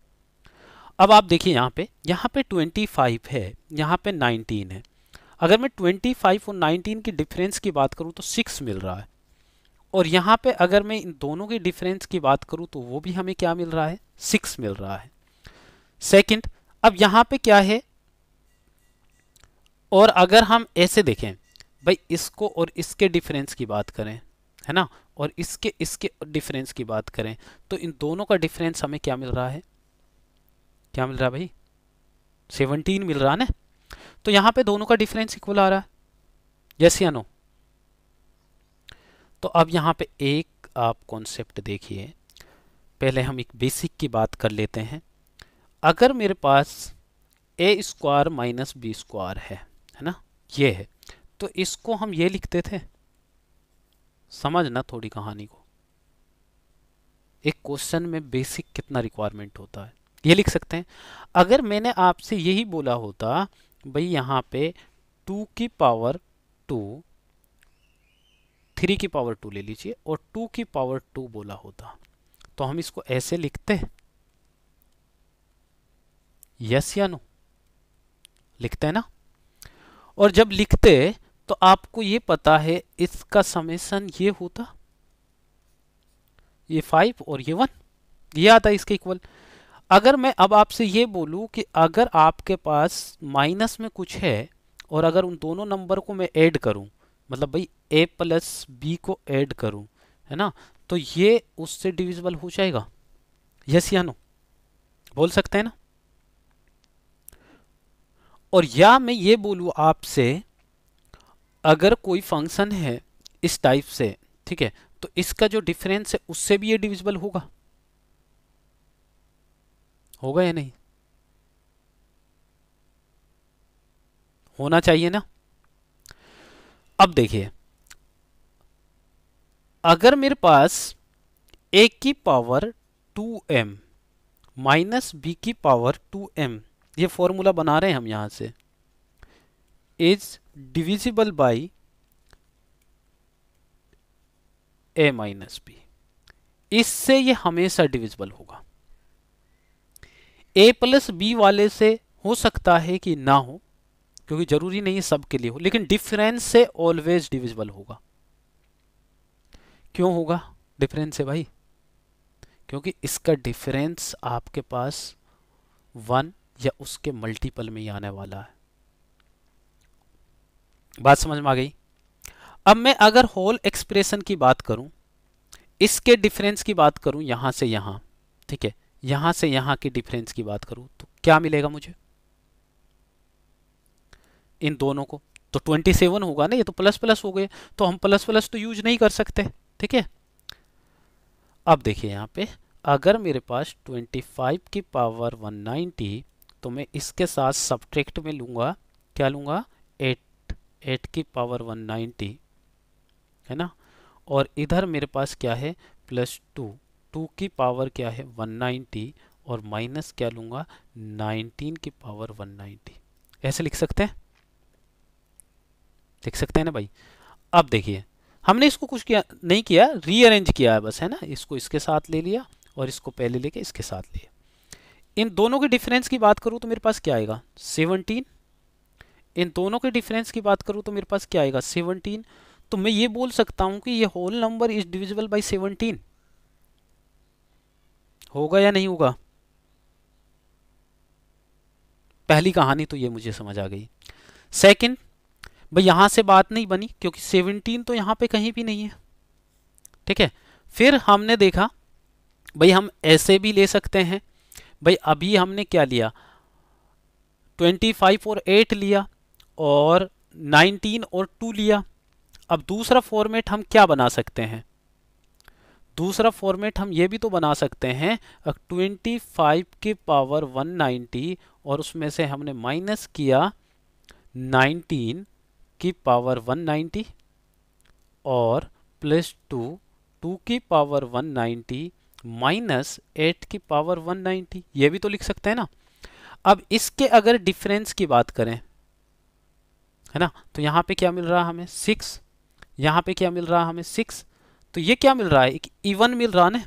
अब आप देखिए यहाँ पे 25 है, यहाँ पे 19 है। अगर मैं 25 और 19 की डिफरेंस की बात करूँ तो 6 मिल रहा है, और यहाँ पे अगर मैं इन दोनों के डिफरेंस की बात करूँ तो वो भी हमें क्या मिल रहा है, 6 मिल रहा है। सेकंड, अब यहाँ पे क्या है, और अगर हम ऐसे देखें भाई इसको और इसके डिफरेंस की बात करें, है ना, और इसके इसके डिफरेंस की बात करें, तो इन दोनों का डिफरेंस हमें क्या मिल रहा है, क्या मिल रहा है भाई, 17 मिल रहा है ना। तो यहाँ पे दोनों का डिफरेंस इक्वल आ रहा है, यस या नो। तो अब यहाँ पे एक आप कॉन्सेप्ट देखिए, पहले हम एक बेसिक की बात कर लेते हैं। अगर मेरे पास ए स्क्वायर माइनस बी स्क्वायर है ना, ये है, तो इसको हम ये लिखते थे, समझना थोड़ी कहानी को, एक क्वेश्चन में बेसिक कितना रिक्वायरमेंट होता है, ये लिख सकते हैं। अगर मैंने आपसे यही बोला होता भाई यहाँ पे 2 की पावर 2, 3 की पावर 2 ले लीजिए, और 2 की पावर 2 बोला होता, तो हम इसको ऐसे लिखते, यस या नो, लिखते हैं ना। और जब लिखते तो आपको ये पता है इसका समेशन ये होता, ये 5 और ये 1, ये आता है इसके इक्वल। अगर मैं अब आपसे ये बोलूं कि अगर आपके पास माइनस में कुछ है और अगर उन दोनों नंबर को मैं ऐड करूं, मतलब भाई a प्लस बी को ऐड करूं, है ना, तो ये उससे डिविजिबल हो जाएगा, यस या नो, बोल सकते हैं ना। और या मैं ये बोलूं आपसे, अगर कोई फंक्शन है इस टाइप से, ठीक है, तो इसका जो डिफरेंस है उससे भी ये डिविजिबल होगा, होगा या नहीं, होना चाहिए ना। अब देखिए, अगर मेरे पास a की पावर 2m माइनस बी की पावर 2m, ये फॉर्मूला बना रहे हैं हम यहां से, is divisible by a minus B, इससे ये हमेशा डिविजिबल होगा। a प्लस बी वाले से हो सकता है कि ना हो, क्योंकि जरूरी नहीं है सबके लिए हो, लेकिन डिफरेंस से ऑलवेज डिविजिबल होगा। क्यों होगा डिफरेंस से भाई, क्योंकि इसका डिफरेंस आपके पास 1 या उसके मल्टीपल में ही आने वाला है। बात समझ में आ गई। अब मैं अगर होल एक्सप्रेशन की बात करूं, इसके डिफरेंस की बात करूं यहां से यहां, ठीक है, यहां से यहां के डिफरेंस की बात करूं, तो क्या मिलेगा मुझे इन दोनों को, तो 27 होगा ना, ये तो प्लस प्लस हो गए, तो हम प्लस प्लस तो यूज नहीं कर सकते, ठीक है। अब देखिए यहाँ पे, अगर मेरे पास 25 की पावर 190, तो मैं इसके साथ सब्ट्रैक्ट में लूंगा, क्या लूंगा, 8 की पावर 190, है ना, और इधर मेरे पास क्या है, प्लस 2 की पावर क्या है 190, और माइनस क्या लूंगा, 19 की पावर 190, ऐसे लिख सकते हैं, लिख सकते हैं ना भाई। अब देखिए, हमने इसको कुछ किया नहीं किया, रीअरेंज किया है बस, है ना, इसको इसके साथ ले लिया और इसको पहले लेके इसके साथ लिया। इन दोनों के डिफरेंस की बात करूं तो मेरे पास क्या आएगा, 17, इन दोनों के डिफरेंस की बात करूं तो मेरे पास क्या आएगा, 17। तो मैं ये बोल सकता हूं कि ये whole number is divisible by 17, होगा या नहीं होगा। पहली कहानी तो ये मुझे समझ आ गई। सेकंड, भाई यहां से बात नहीं बनी क्योंकि 17 तो यहां पे कहीं भी नहीं है, ठीक है। फिर हमने देखा भाई हम ऐसे भी ले सकते हैं, भाई अभी हमने क्या लिया, 25 और 8 लिया और 19 और 2 लिया। अब दूसरा फॉर्मेट हम क्या बना सकते हैं, दूसरा फॉर्मेट हम ये भी तो बना सकते हैं, 25 की पावर 190 और उसमें से हमने माइनस किया 19 की पावर 190 और प्लस 2 की पावर 190 माइनस 8 की पावर 190, ये भी तो लिख सकते हैं ना। अब इसके अगर डिफरेंस की बात करें, है ना, तो यहाँ पे क्या मिल रहा हमें 6, यहाँ पे क्या मिल रहा हमें 6, तो ये क्या मिल रहा है, एक इवन मिल रहा है ना,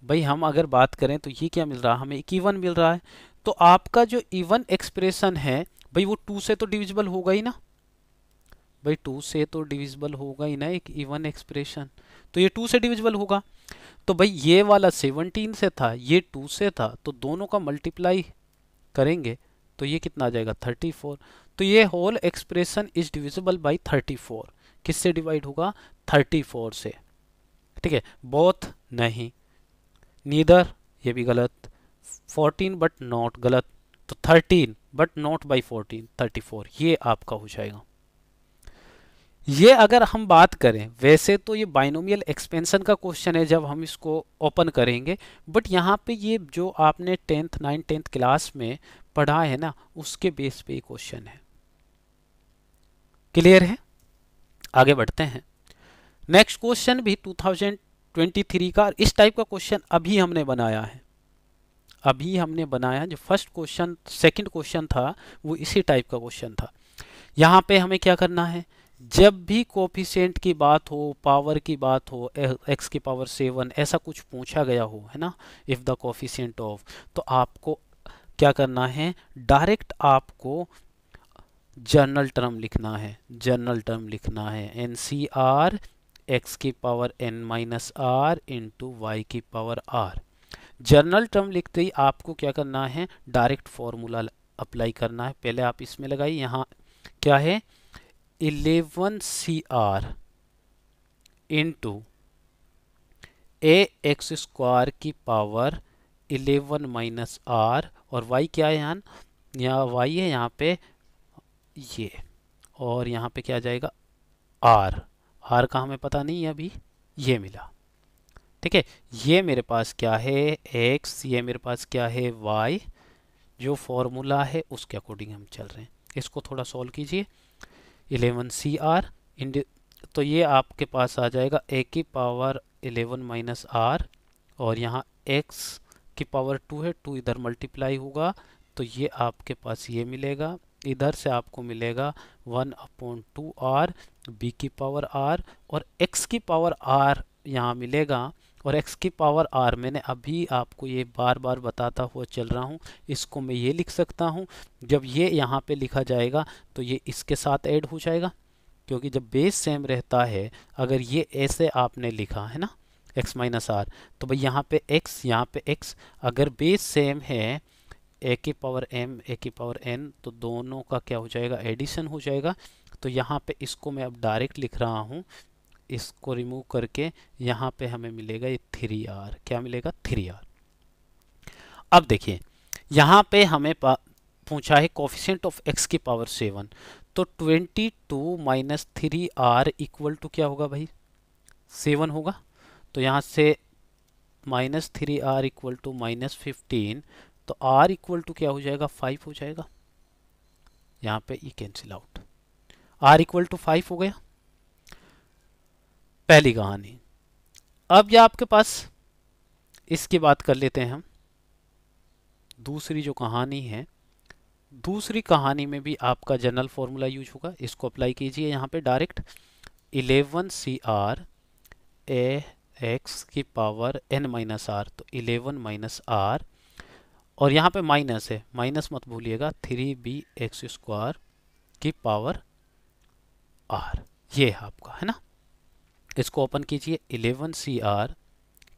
भाई हम अगर बात करें तो ये क्या मिल रहा है, हमें एक इवन मिल रहा है। तो आपका जो इवन एक्सप्रेशन है भाई वो 2 से तो डिविजिबल होगा ही ना, भाई 2 से तो डिविजिबल होगा ही ना एक इवन एक्सप्रेशन, तो ये 2 से डिविजिबल होगा। तो भाई ये वाला 17 से था, ये 2 से था, तो दोनों का मल्टीप्लाई करेंगे तो ये कितना आ जाएगा 34। तो ये whole expression is divisible by 34। किससे डिवाइड होगा 34 से, ठीक है। बोथ नहीं, नीदर ये भी गलत, 14 बट नॉट गलत, तो 13 बट नॉट बाई 14 34 ये आपका हो जाएगा। ये अगर हम बात करें, वैसे तो ये बाइनोमियल एक्सपेंशन का क्वेश्चन है जब हम इसको ओपन करेंगे, बट यहाँ पे ये जो आपने 10th 9th 10th क्लास में पढ़ा है ना उसके बेस पे ये क्वेश्चन है। क्लियर है, आगे बढ़ते हैं। नेक्स्ट क्वेश्चन भी 2023 का, इस टाइप का क्वेश्चन अभी हमने बनाया है, अभी हमने बनाया। जो फर्स्ट क्वेश्चन सेकंड क्वेश्चन था वो इसी टाइप का क्वेश्चन था। यहाँ पे हमें क्या करना है, जब भी कोफिशिएंट की बात हो, पावर की बात हो, x की पावर 7 ऐसा कुछ पूछा गया हो, है ना, इफ द कोफिशिएंट ऑफ, तो आपको क्या करना है, डायरेक्ट आपको जनरल टर्म लिखना है, जनरल टर्म लिखना है NCR x की power n minus R into Y की पावर r। जनरल टर्म लिखते ही आपको क्या करना है, डायरेक्ट फॉर्मूला अप्लाई करना है। पहले आप इसमें लगाइए, यहाँ क्या है 11CR इंटू AX स्क्वायर की पावर 11 माइनस आर, और y क्या है यहाँ y है यहाँ पे ये, और यहाँ पे क्या आ जाएगा r का हमें पता नहीं है अभी, ये मिला, ठीक है। ये मेरे पास क्या है x, ये मेरे पास क्या है y, जो फॉर्मूला है उसके अकॉर्डिंग हम चल रहे हैं। इसको थोड़ा सॉल्व कीजिए, 11CR तो ये आपके पास आ जाएगा a की पावर 11 माइनस आर, और यहाँ x की पावर 2 है, 2 इधर मल्टीप्लाई होगा तो ये आपके पास ये मिलेगा, इधर से आपको मिलेगा 1/2r b की पावर r, और x की पावर r यहाँ मिलेगा, और x की पावर r मैंने अभी आपको ये बार बार बताता हुआ चल रहा हूँ, इसको मैं ये लिख सकता हूँ। जब ये यहाँ पे लिखा जाएगा तो ये इसके साथ ऐड हो जाएगा, क्योंकि जब बेस सेम रहता है, अगर ये ऐसे आपने लिखा है ना x माइनस आर, तो भाई यहाँ पे x यहाँ पे x, अगर बेस सेम है a की पावर m a की पावर n, तो दोनों का क्या हो जाएगा एडिशन हो जाएगा। तो यहाँ पे इसको मैं अब डायरेक्ट लिख रहा हूँ, इसको रिमूव करके यहाँ पे हमें मिलेगा ये 3r, क्या मिलेगा 3r। अब देखिए यहाँ पे हमें पूछा है कोफिशिएंट ऑफ x की पावर 7, तो 22 माइनस 3r इक्वल टू क्या होगा भाई 7 होगा। तो यहाँ से minus 3r equal to minus 15, तो r इक्वल टू क्या हो जाएगा 5 हो जाएगा। यहाँ पे ये cancel out, r equal to 5 हो गया, पहली कहानी। अब ये आपके पास इसकी बात कर लेते हैं हम, दूसरी जो कहानी है, दूसरी कहानी में भी आपका जनरल फॉर्मूला यूज होगा, इसको अप्लाई कीजिए यहाँ पे डायरेक्ट 11CR AX की पावर n माइनस आर, तो 11 माइनस आर, और यहाँ पे माइनस है, माइनस मत भूलिएगा, 3bx स्क्वायर की पावर r, ये है आपका, है ना। इसको ओपन कीजिए, 11CR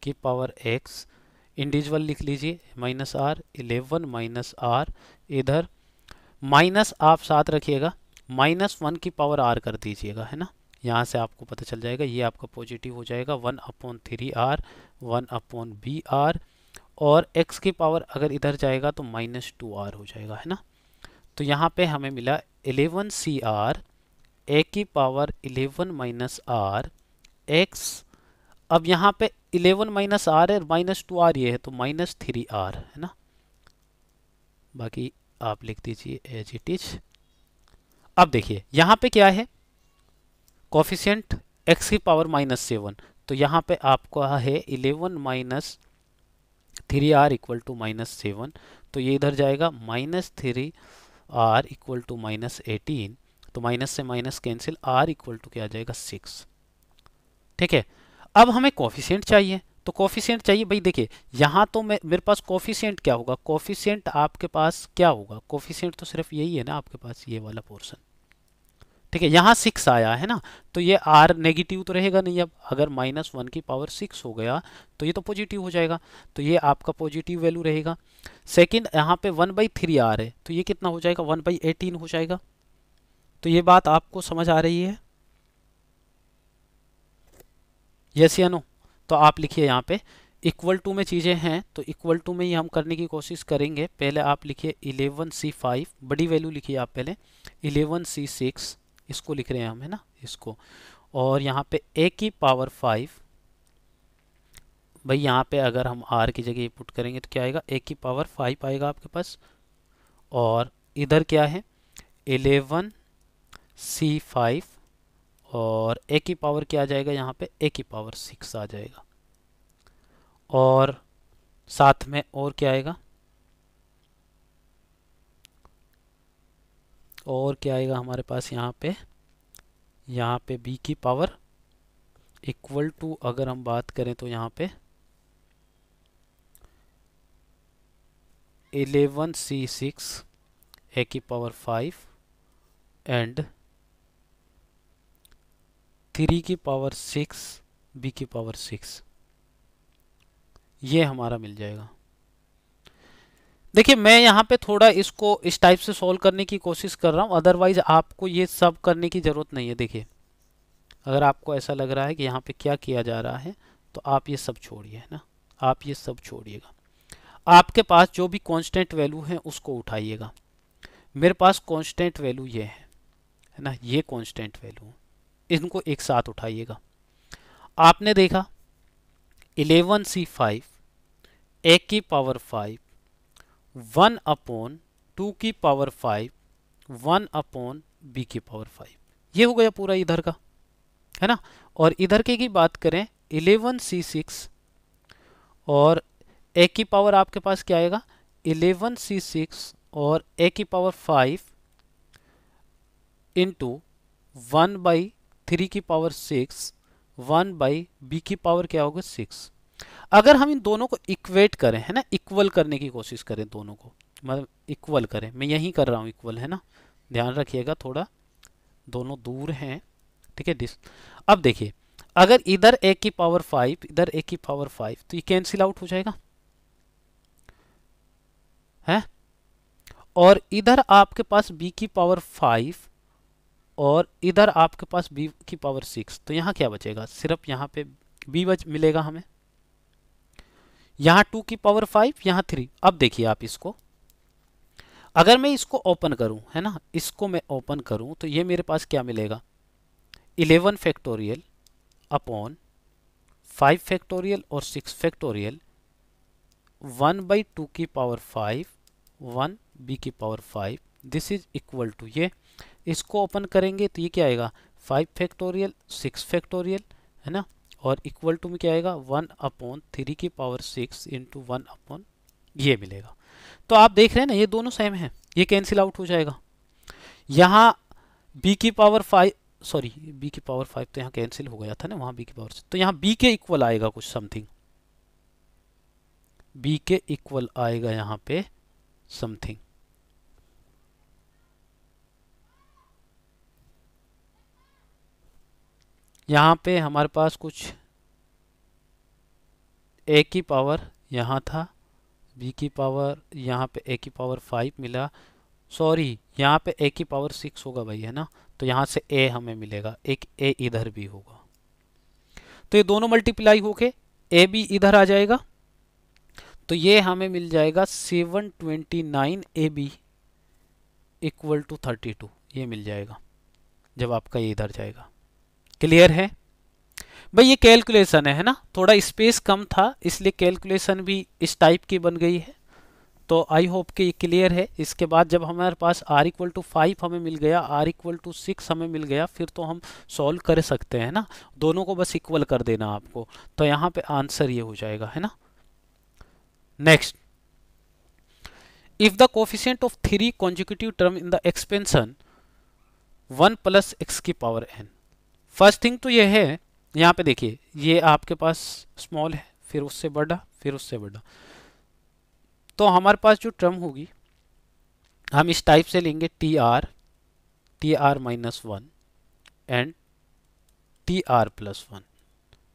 की पावर x इंडिविजुअल लिख लीजिए माइनस आर, 11 माइनस आर, इधर माइनस आप साथ रखिएगा, -1 की पावर r कर दीजिएगा, है ना। यहाँ से आपको पता चल जाएगा ये आपका पॉजिटिव हो जाएगा, 1/3r 1/br, और x की पावर अगर इधर जाएगा तो -2r हो जाएगा, है ना। तो यहाँ पे हमें मिला 11CR a की पावर 11 माइनस आर x, अब यहाँ पे 11 माइनस आर है, -2r ये है, तो -3r, है ना। बाकी आप लिख दीजिए एज इट इज। अब देखिए यहाँ पे क्या है, कोफिशिएंट x की पावर -7, तो यहाँ पे आपको है 11 माइनस 3r इक्वल टू -7, तो ये इधर जाएगा -3r इक्वल टू -18, तो माइनस से minus cancel, r equal to क्या आ जाएगा 6, ठीक है। अब हमें कोफिशिएंट चाहिए, तो कोफिशिएंट चाहिए भाई। देखिए यहाँ तो मेरे पास कोफिशिएंट क्या होगा, कोफिशिएंट आपके पास क्या होगा, कोफिशिएंट तो सिर्फ यही है ना आपके पास, ये वाला पोर्शन, ठीक है। यहाँ 6 आया है ना, तो ये आर नेगेटिव तो रहेगा नहीं। अब अगर -1 की पावर 6 हो गया तो ये तो पॉजिटिव हो जाएगा, तो ये आपका पॉजिटिव वैल्यू रहेगा। सेकंड, यहाँ पे 1/3 आर है, तो ये कितना हो जाएगा, 1/18 हो जाएगा। तो ये बात आपको समझ आ रही है, यस या नो? तो आप लिखिए यहाँ पे इक्वल टू में चीज़ें हैं, तो इक्वल टू में ही हम करने की कोशिश करेंगे। पहले आप लिखिए 11C5, बड़ी वैल्यू लिखिए आप पहले, 11C6 इसको लिख रहे हैं हम, है ना, इसको। और यहाँ पे a की पावर 5, भाई यहाँ पे अगर हम r की जगह पुट करेंगे तो क्या आएगा, a की पावर 5 आएगा आपके पास। और इधर क्या है, 11C5, और a की पावर क्या आ जाएगा यहाँ पे, a की पावर 6 आ जाएगा। और साथ में और क्या आएगा, और क्या आएगा हमारे पास यहाँ पे b की पावर इक्वल टू, अगर हम बात करें तो यहाँ पे 11C6 a की पावर 5 एंड 3 की पावर 6 b की पावर 6, ये हमारा मिल जाएगा। देखिए मैं यहाँ पे थोड़ा इसको इस टाइप से सॉल्व करने की कोशिश कर रहा हूँ, अदरवाइज आपको ये सब करने की ज़रूरत नहीं है। देखिए अगर आपको ऐसा लग रहा है कि यहाँ पे क्या किया जा रहा है, तो आप ये सब छोड़िए, है ना, आप ये सब छोड़िएगा। आपके पास जो भी कांस्टेंट वैल्यू है उसको उठाइएगा। मेरे पास कांस्टेंट वैल्यू ये है ना, ये कांस्टेंट वैल्यू, इनको एक साथ उठाइएगा। आपने देखा 11C5 a की पावर 5 1/2 की पावर 5 1/b की पावर 5, ये हो गया पूरा इधर का, है ना। और इधर के की बात करें 11C6, और a की पावर आपके पास क्या आएगा, 11C6 और a की पावर 5 इंटू 1/3 की पावर 6 1/b की पावर क्या होगा 6। अगर हम इन दोनों को इक्वेट करें, है ना, इक्वल करने की कोशिश करें, दोनों को मतलब इक्वल करें, मैं यही कर रहा हूँ इक्वल, है ना, ध्यान रखिएगा थोड़ा, दोनों दूर हैं, ठीक है। अब देखिए अगर इधर a की पावर 5 इधर a की पावर 5, तो ये कैंसिल आउट हो जाएगा, है। और इधर आपके पास b की पावर 5 और इधर आपके पास b की पावर 6, तो यहाँ क्या बचेगा, सिर्फ यहाँ पे b मिलेगा हमें। यहाँ 2 की पावर 5, यहाँ 3। अब देखिए आप इसको, अगर मैं इसको ओपन करूं, है ना, इसको मैं ओपन करूं, तो ये मेरे पास क्या मिलेगा, 11 फैक्टोरियल अपॉन 5 फैक्टोरियल और 6 फैक्टोरियल 1/2 की पावर 5 1b की power 5, this is equal to, ये इसको ओपन करेंगे तो ये क्या आएगा, 5 फैक्टोरियल 6 फैक्टोरियल, है ना, और इक्वल टू में क्या आएगा 1/3 की पावर 6 इंटू 1/, ये मिलेगा। तो आप देख रहे हैं ना ये दोनों सेम है, ये कैंसिल आउट हो जाएगा। यहाँ b की पावर 5, सॉरी b की पावर 5 तो यहाँ कैंसिल हो गया था ना, वहाँ b की पावर 6, तो यहाँ b के इक्वल आएगा कुछ समथिंग, b के इक्वल आएगा यहाँ पे समथिंग। यहाँ पे हमारे पास कुछ a की पावर यहाँ था, b की पावर यहाँ पे a की पावर 5 मिला, सॉरी यहाँ पे a की पावर 6 होगा भाई, है ना, तो यहाँ से a हमें मिलेगा, एक a इधर भी होगा, तो ये दोनों मल्टीप्लाई होके a भी इधर आ जाएगा, तो ये हमें मिल जाएगा 729 AB इक्वल टू 32, ये मिल जाएगा जब आपका ये इधर जाएगा। क्लियर है भाई, ये कैलकुलेशन है ना, थोड़ा स्पेस कम था इसलिए कैलकुलेशन भी इस टाइप की बन गई है। तो आई होप कि ये क्लियर है। इसके बाद जब हमारे पास r इक्वल टू 5 हमें मिल गया, r इक्वल टू 6 हमें मिल गया, फिर तो हम सॉल्व कर सकते हैं ना, दोनों को बस इक्वल कर देना आपको, तो यहाँ पे आंसर ये हो जाएगा, है ना। Next, if the coefficient of 3 consecutive term in the expansion 1 + x की पावर n। फर्स्ट थिंग तो ये है, यहाँ पे देखिए ये आपके पास स्मॉल है, फिर उससे बड़ा, फिर उससे बड़ा। तो हमारे पास जो टर्म होगी हम इस टाइप से लेंगे T R minus one and T R plus one.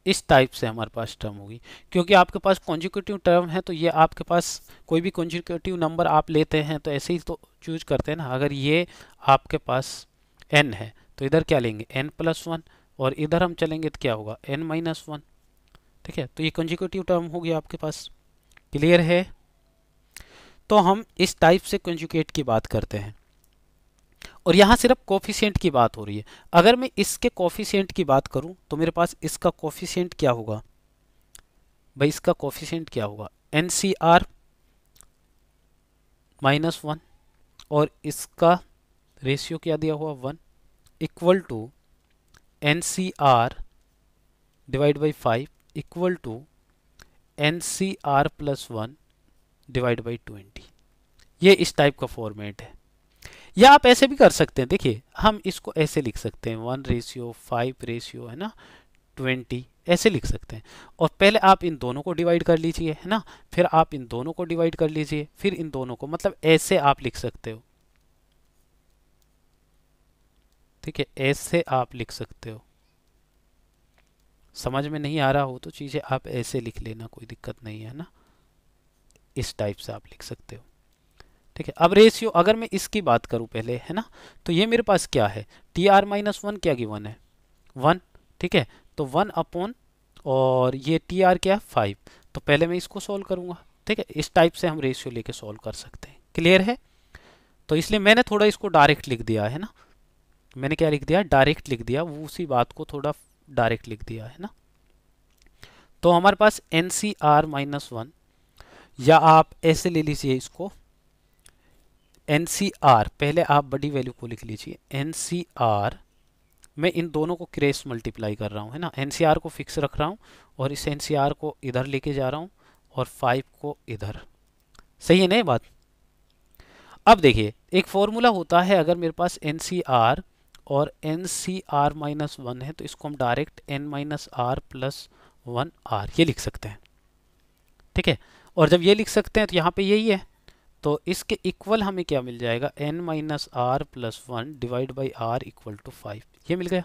इस टाइप से हमारे पास टर्म होगी। क्योंकि आपके पास कॉन्जिक्यूटिव टर्म है तो ये आपके पास कोई भी कॉन्जिक्यूटिव नंबर आप लेते हैं तो ऐसे ही तो चूज करते हैं ना। अगर ये आपके पास n है तो इधर क्या लेंगे n प्लस वन, और इधर हम चलेंगे तो क्या होगा n माइनस वन। ठीक है, तो ये कॉन्जिक्यूटिव टर्म होगी आपके पास। क्लियर है? तो हम इस टाइप से कॉन्जुगेट की बात करते हैं, और यहाँ सिर्फ कोफिशिएंट की बात हो रही है। अगर मैं इसके कोफिशिएंट की बात करूं तो मेरे पास इसका कोफिशिएंट क्या होगा भाई, इसका कोफिशिएंट क्या होगा N C R minus one, और इसका रेशियो क्या दिया हुआ 1 equal to N C R divide by 5 equal to N C R plus one divide by 20। ये इस टाइप का फॉर्मेट है। या आप ऐसे भी कर सकते हैं, देखिए हम इसको ऐसे लिख सकते हैं 1:5 रेशियो है ना 20, ऐसे लिख सकते हैं। और पहले आप इन दोनों को डिवाइड कर लीजिए है ना, फिर आप इन दोनों को डिवाइड कर लीजिए, फिर इन दोनों को, मतलब ऐसे आप लिख सकते हो। ठीक है, ऐसे आप लिख सकते हो। समझ में नहीं आ रहा हो तो चीज़ें आप ऐसे लिख लेना, कोई दिक्कत नहीं है ना। इस टाइप से आप लिख सकते हो। ठीक है, अब रेशियो अगर मैं इसकी बात करूं पहले है ना, तो ये मेरे पास क्या है टी आर माइनस वन क्या गिवन है 1। ठीक है, तो 1 अपॉन, और ये टी आर क्या है 5। तो पहले मैं इसको सॉल्व करूंगा। ठीक है, इस टाइप से हम रेशियो लेके सॉल्व कर सकते हैं। क्लियर है? तो इसलिए मैंने थोड़ा इसको डायरेक्ट लिख दिया है ना। मैंने क्या लिख दिया, डायरेक्ट लिख दिया, वो उसी बात को थोड़ा डायरेक्ट लिख दिया है ना। तो हमारे पास N C R minus one, या आप ऐसे ले लीजिए इसको एन सी आर, पहले आप बड़ी वैल्यू को लिख लीजिए एन सी आर। मैं इन दोनों को क्रॉस मल्टीप्लाई कर रहा हूँ है ना, एन सी आर को फिक्स रख रहा हूँ और इस एन सी आर को इधर लेके जा रहा हूँ और 5 को इधर। सही है ना ये बात? अब देखिए एक फॉर्मूला होता है, अगर मेरे पास एन सी आर और N C R minus one है तो इसको हम direct N minus R plus one R ये लिख सकते हैं। ठीक है, और जब ये लिख सकते हैं तो यहाँ पे यही है, तो इसके इक्वल हमें क्या मिल जाएगा N minus R plus one divide by R equal to 5, ये मिल गया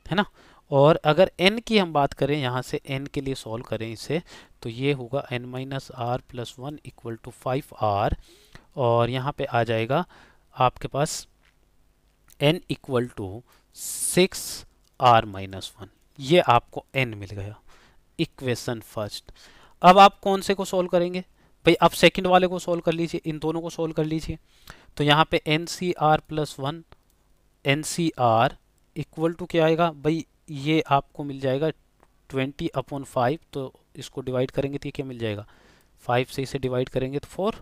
है ना। और अगर n की हम बात करें, यहाँ से n के लिए सॉल्व करें इसे, तो ये होगा n minus R plus one equal to 5r, और यहाँ पे आ जाएगा आपके पास n equal to 6r minus one. ये आपको n मिल गया, इक्वेशन फर्स्ट। अब आप कौन से को सॉल्व करेंगे भाई, आप सेकंड वाले को सॉल्व कर लीजिए, इन दोनों को सॉल्व कर लीजिए। तो यहाँ पे N C R plus one N C R equal to क्या आएगा भाई, ये आपको मिल जाएगा 20 अपॉन 5। तो इसको डिवाइड करेंगे तो ये क्या मिल जाएगा 5 से इसे डिवाइड करेंगे तो 4,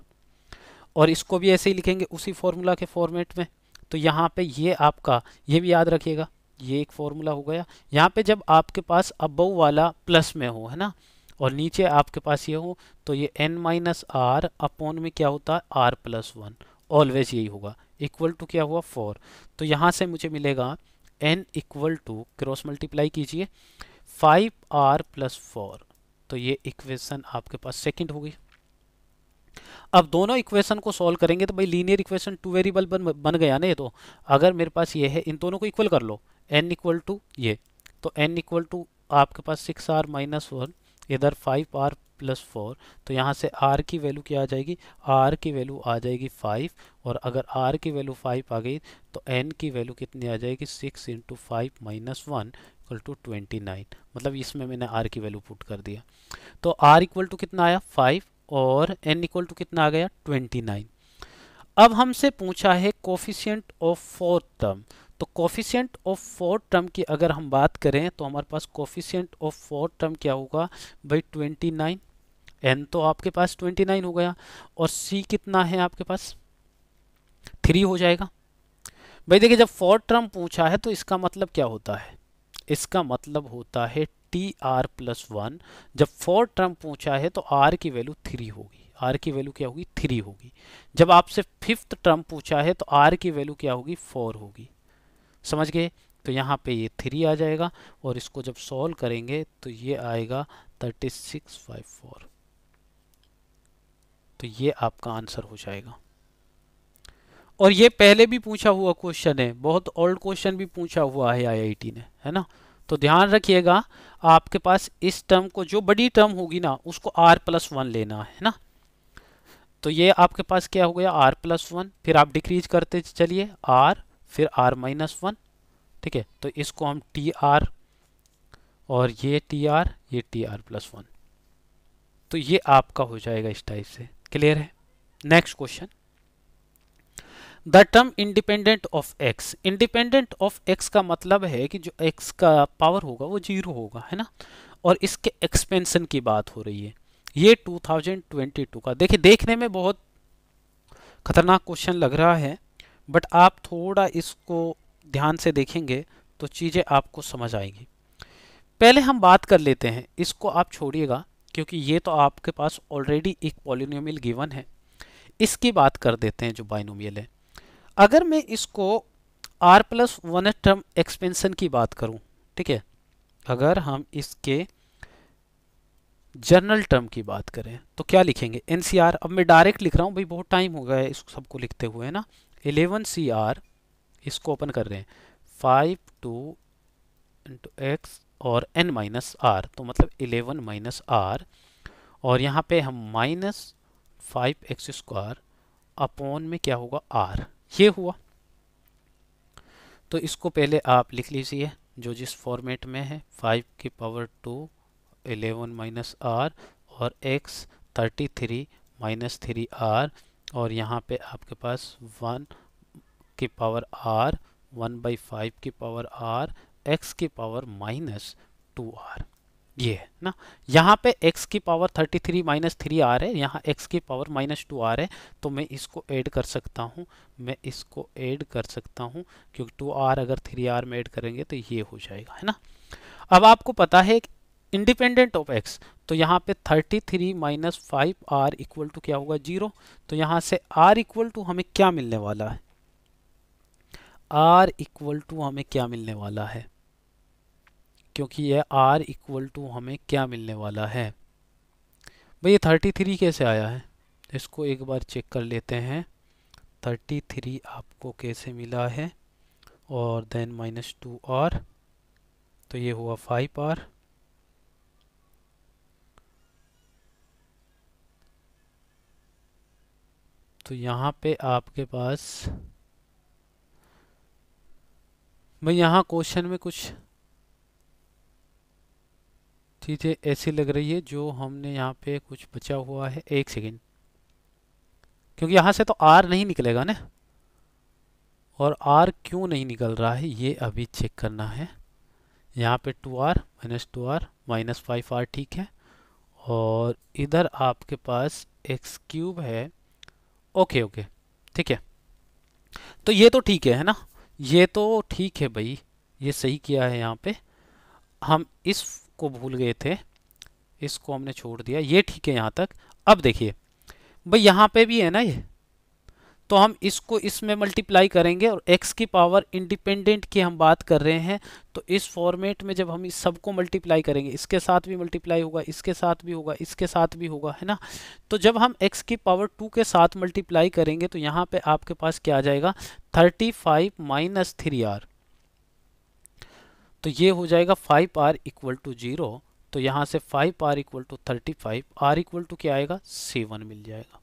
और इसको भी ऐसे ही लिखेंगे उसी फॉर्मूला के फॉर्मेट में। तो यहाँ पे ये आपका, ये भी याद रखिएगा, ये एक फॉर्मूला हो गया। यहाँ पे जब आपके पास अबव वाला प्लस में हो है ना, और नीचे आपके पास ये हो, तो ये n माइनस आर अपॉन में क्या होता है r प्लस वन, ऑलवेज यही होगा, इक्वल टू क्या हुआ 4। तो यहाँ से मुझे मिलेगा n equal to, cross multiply कीजिए 5r प्लस 4। तो ये इक्वेशन आपके पास सेकंड होगी। अब दोनों इक्वेशन को सॉल्व करेंगे तो भाई लीनियर इक्वेशन टू वेरिएबल बन गया ना ये। तो अगर मेरे पास ये है, इन दोनों को इक्वल कर लो, n इक्वल टू ये, तो n इक्वल टू आपके पास 6r माइनस वन, इधर 5r प्लस 4। तो यहाँ से r की वैल्यू क्या आ जाएगी, r की वैल्यू आ जाएगी 5, और अगर r की वैल्यू 5 आ गई तो n की वैल्यू कितनी आ जाएगी 6 into 5 minus one equal to 29। मतलब इसमें मैंने r की वैल्यू पुट कर दिया, तो r इक्वल टू कितना आया 5, और n इक्वल टू कितना आ गया 29। अब हमसे पूछा है कोफिशिएंट ऑफ फोर्थ टर्म। तो कोफिशिएंट ऑफ फोर्थ टर्म की अगर हम बात करें तो हमारे पास कोफिशिएंट ऑफ फोर्थ टर्म क्या होगा भाई 29। n तो आपके पास 29 हो गया, और c कितना है आपके पास 3 हो जाएगा। भाई देखिए जब फोर्थ टर्म पूछा है तो इसका मतलब क्या होता है, इसका मतलब होता है टी आर प्लस वन। जब फोर्थ टर्म पूछा है तो आर की वैल्यू 3 होगी, आर की वैल्यू क्या होगी 3 होगी। जब आपसे फिफ्थ टर्म पूछा है तो आर की वैल्यू क्या होगी 4 होगी। समझ गए? तो यहाँ पे ये 3 आ जाएगा और इसको जब सॉल्व करेंगे तो ये आएगा 3654। तो ये आपका आंसर हो जाएगा। और ये पहले भी पूछा हुआ क्वेश्चन है, बहुत ओल्ड क्वेश्चन भी पूछा हुआ है आईआईटी ने, है ना। तो ध्यान रखिएगा, आपके पास इस टर्म को, जो बड़ी टर्म होगी ना, उसको r+1 लेना है ना। तो ये आपके पास क्या हो गया, r+1, फिर आप डिक्रीज करते चलिए r, फिर r-1, ठीक है। तो इसको हम tr, और ये tr, ये tr+1। तो ये आपका हो जाएगा इस टाइप से। क्लियर है। Next question, the term independent of x। Independent of x का मतलब है कि जो x का पावर होगा वो 0 होगा, है ना। और इसके एक्सपेंशन की बात हो रही है। ये 2022 का, देखिए देखने में बहुत खतरनाक क्वेश्चन लग रहा है, बट आप थोड़ा इसको ध्यान से देखेंगे तो चीज़ें आपको समझ आएंगी। पहले हम बात कर लेते हैं, इसको आप छोड़िएगा क्योंकि ये तो आपके पास ऑलरेडी एक पॉलिनोमियल गिवन है। इसकी बात कर देते हैं जो बाइनोमियल है। अगर मैं इसको r+1 टर्म एक्सपेंशन की बात करूं, ठीक है, अगर हम इसके जनरल टर्म की बात करें तो क्या लिखेंगे, NCR। अब मैं डायरेक्ट लिख रहा हूं भाई, बहुत टाइम हो गया है इसको सबको लिखते हुए, है ना। 11CR, इसको ओपन कर रहे हैं, 5 into x और n-r, तो मतलब 11-r, और यहाँ पे हम -5x² अपॉन में क्या होगा, r, ये हुआ। तो इसको पहले आप लिख लीजिए जो जिस फॉर्मेट में है, 5⁻², 11-r, और x 33-3r, और यहाँ पे आपके पास 1⁻r, 1/5⁻r, x⁻²r, ये है ना। यहाँ पे x⁻³ -3r है, यहाँ x⁻² है, तो मैं इसको ऐड कर सकता हूँ, क्योंकि 2r अगर 3r में ऐड करेंगे तो ये हो जाएगा, है ना। अब आपको पता है इंडिपेंडेंट ऑफ x, तो यहाँ पे 33 - 5r इक्वल टू क्या होगा, 0। तो यहाँ से r इक्वल टू हमें क्या मिलने वाला है, r इक्वल टू हमें क्या मिलने वाला है, क्योंकि यह r इक्वल टू हमें क्या मिलने वाला है भाई, ये 33 कैसे आया है, इसको एक बार चेक कर लेते हैं। 33 आपको कैसे मिला है, और देन -2r, तो ये हुआ 5r, तो यहाँ पे आपके पास भाई, यहाँ क्वेश्चन में कुछ चीज़ें ऐसी लग रही है जो हमने यहाँ पे कुछ बचा हुआ है। एक सेकेंड, क्योंकि यहाँ से तो r नहीं निकलेगा ना, और r क्यों नहीं निकल रहा है ये अभी चेक करना है। यहाँ पे 2r -2r -5r, ठीक है, और इधर आपके पास x³ है। ओके ओके, ठीक है, तो ये तो ठीक है ना, ये तो ठीक है भाई, ये सही किया है। यहाँ पे हम इसको भूल गए थे, इसको हमने छोड़ दिया, ये ठीक है यहाँ तक। अब देखिए भाई, यहाँ पे भी है ना ये, तो हम इसको इसमें मल्टीप्लाई करेंगे, और x की पावर इंडिपेंडेंट की हम बात कर रहे हैं, तो इस फॉर्मेट में जब हम इस सबको मल्टीप्लाई करेंगे, इसके साथ भी मल्टीप्लाई होगा, इसके साथ भी होगा, इसके साथ भी होगा, है ना। तो जब हम x की पावर 2 के साथ मल्टीप्लाई करेंगे तो यहाँ पे आपके पास क्या आ जाएगा, 35 - 3r, तो ये हो जाएगा 5r इक्वल टू 0। तो यहाँ से 5r equal to 35, r equal to क्या आएगा, 7 मिल जाएगा।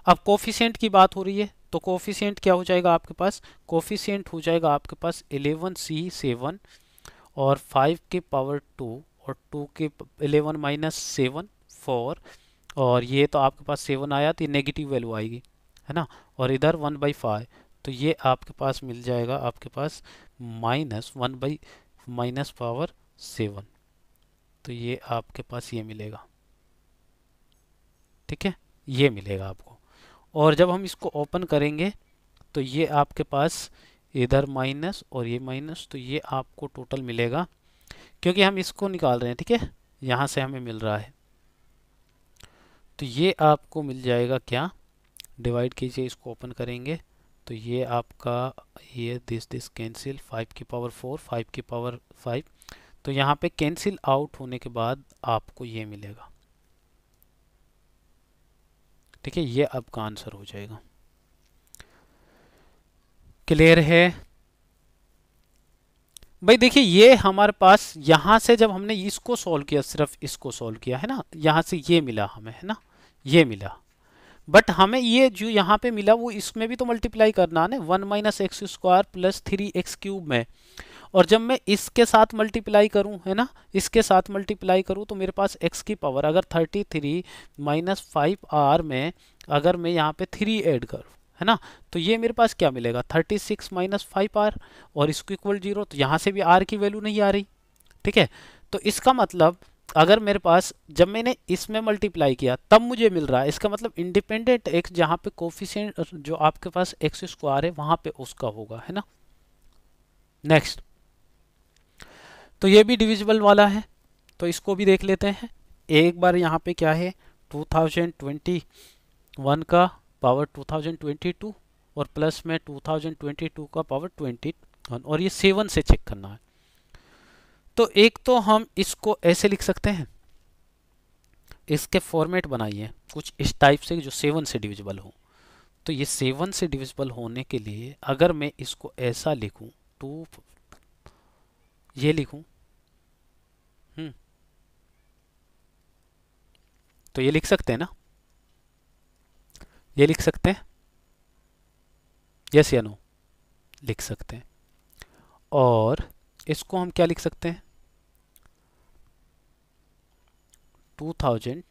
अब कोफिशिएंट की बात हो रही है, तो कोफिशिएंट क्या हो जाएगा आपके पास, कोफिशिएंट हो जाएगा आपके पास 11c7, और 5⁻², और 2 के 11 - 7 4, और ये तो आपके पास 7 आया तो ये नेगेटिव वैल्यू आएगी, है ना, और इधर 1/5, तो ये आपके पास मिल जाएगा आपके पास -1/7, तो ये आपके पास ये मिलेगा, ठीक है, ये मिलेगा आपको। और जब हम इसको ओपन करेंगे तो ये आपके पास इधर माइनस और ये माइनस, तो ये आपको टोटल मिलेगा, क्योंकि हम इसको निकाल रहे हैं, ठीक है, यहाँ से हमें मिल रहा है, तो ये आपको मिल जाएगा क्या, डिवाइड कीजिए, इसको ओपन करेंगे तो ये आपका, ये दिस कैंसिल, 5 की पावर 4, 5 की पावर 5, तो यहाँ पे कैंसिल आउट होने के बाद आपको ये मिलेगा। ठीक है, ये आपका आंसर हो जाएगा। क्लियर है भाई? देखिए ये हमारे पास यहाँ से जब हमने इसको सॉल्व किया, सिर्फ इसको सॉल्व किया है ना, यहाँ से ये मिला हमें, है ना, ये मिला। बट हमें ये जो यहाँ पे मिला वो इसमें भी तो मल्टीप्लाई करना है ना, 1 - x² प्लस 3x³ में। और जब मैं इसके साथ मल्टीप्लाई करूं, है ना, इसके साथ मल्टीप्लाई करूं, तो मेरे पास x की पावर अगर 33 - 5r में अगर मैं यहाँ पे 3 ऐड करूं, है ना, तो ये मेरे पास क्या मिलेगा, 36 - 5r, और इसको इक्वल 0, तो यहाँ से भी r की वैल्यू नहीं आ रही। ठीक है, तो इसका मतलब अगर मेरे पास जब मैंने इसमें मल्टीप्लाई किया तब मुझे मिल रहा है, इसका मतलब इंडिपेंडेंट x जहाँ पे कोफिशिएंट जो आपके पास x² है वहां पे उसका होगा, है ना। नेक्स्ट, तो ये भी डिविजिबल वाला है, तो इसको भी देख लेते हैं एक बार। यहाँ पे क्या है, 2021 का पावर 2022 और प्लस में 2022 का पावर 21, और ये 7 से चेक करना है। तो एक तो हम इसको ऐसे लिख सकते हैं, इसके फॉर्मेट बनाइए कुछ इस टाइप से जो 7 से डिविजिबल हो। तो ये 7 से डिविजिबल होने के लिए अगर मैं इसको ऐसा लिखूं, 2 ये लिखूं, तो ये लिख सकते हैं ना, ये लिख सकते हैं, यस या नो, लिख सकते हैं। और इसको हम क्या लिख सकते हैं, 2024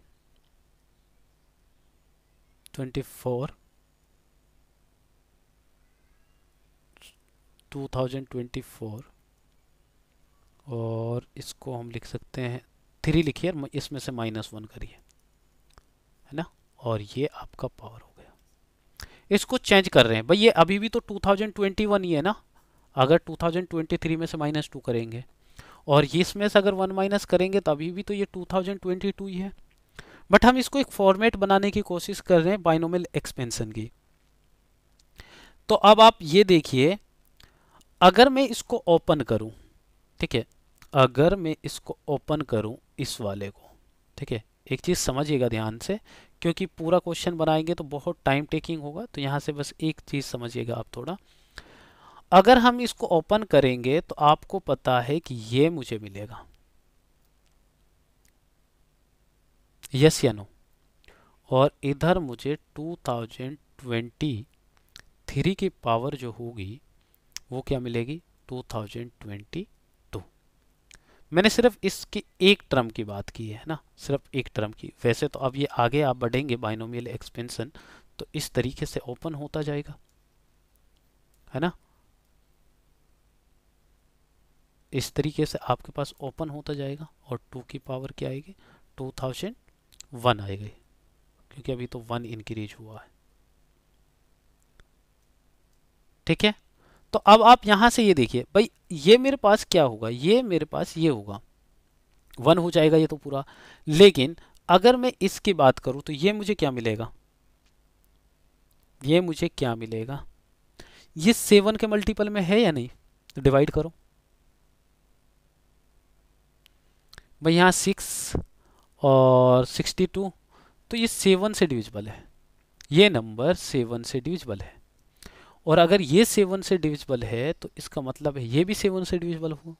2024, और इसको हम लिख सकते हैं 3 लिखिए, इसमें से -1 करिए, है ना, और ये आपका पावर हो गया। इसको चेंज कर रहे हैं भाई, ये अभी भी तो 2021 ही है ना, अगर 2023 में से -2 करेंगे और ये इसमें से अगर 1 माइनस करेंगे तो अभी भी तो ये 2022 ही है। बट हम इसको एक फॉर्मेट बनाने की कोशिश कर रहे हैं बाइनोमियल एक्सपेंशन की। तो अब आप ये देखिए, अगर मैं इसको ओपन करूं, ठीक है, अगर मैं इसको ओपन करूं इस वाले को, ठीक है, एक चीज़ समझिएगा ध्यान से, क्योंकि पूरा क्वेश्चन बनाएंगे तो बहुत टाइम टेकिंग होगा, तो यहाँ से बस एक चीज़ समझिएगा आप थोड़ा। अगर हम इसको ओपन करेंगे तो आपको पता है कि ये मुझे मिलेगा, यस या नो, और इधर मुझे 2023 की पावर जो होगी वो क्या मिलेगी, 2022। मैंने सिर्फ इसकी एक टर्म की बात की है ना, सिर्फ एक टर्म की। वैसे तो अब ये आगे आप बढ़ेंगे बाइनोमियल एक्सपेंशन तो इस तरीके से ओपन होता जाएगा, है ना, इस तरीके से आपके पास ओपन होता जाएगा, और 2 की पावर क्या आएगी, 2001 आएगी, क्योंकि अभी तो 1 इंक्रीज हुआ है। ठीक है, तो अब आप यहां से ये देखिए भाई, ये मेरे पास क्या होगा, ये मेरे पास ये होगा 1 हो जाएगा ये तो पूरा। लेकिन अगर मैं इसकी बात करूं तो ये मुझे क्या मिलेगा, ये मुझे क्या मिलेगा, ये 7 के मल्टीपल में है या नहीं, तो डिवाइड करो भाई, यहाँ 6 और 62, तो ये 7 से डिविजिबल है, ये नंबर 7 से डिविजिबल है। और अगर ये 7 से डिविजिबल है तो इसका मतलब है ये भी 7 से डिविजिबल होगा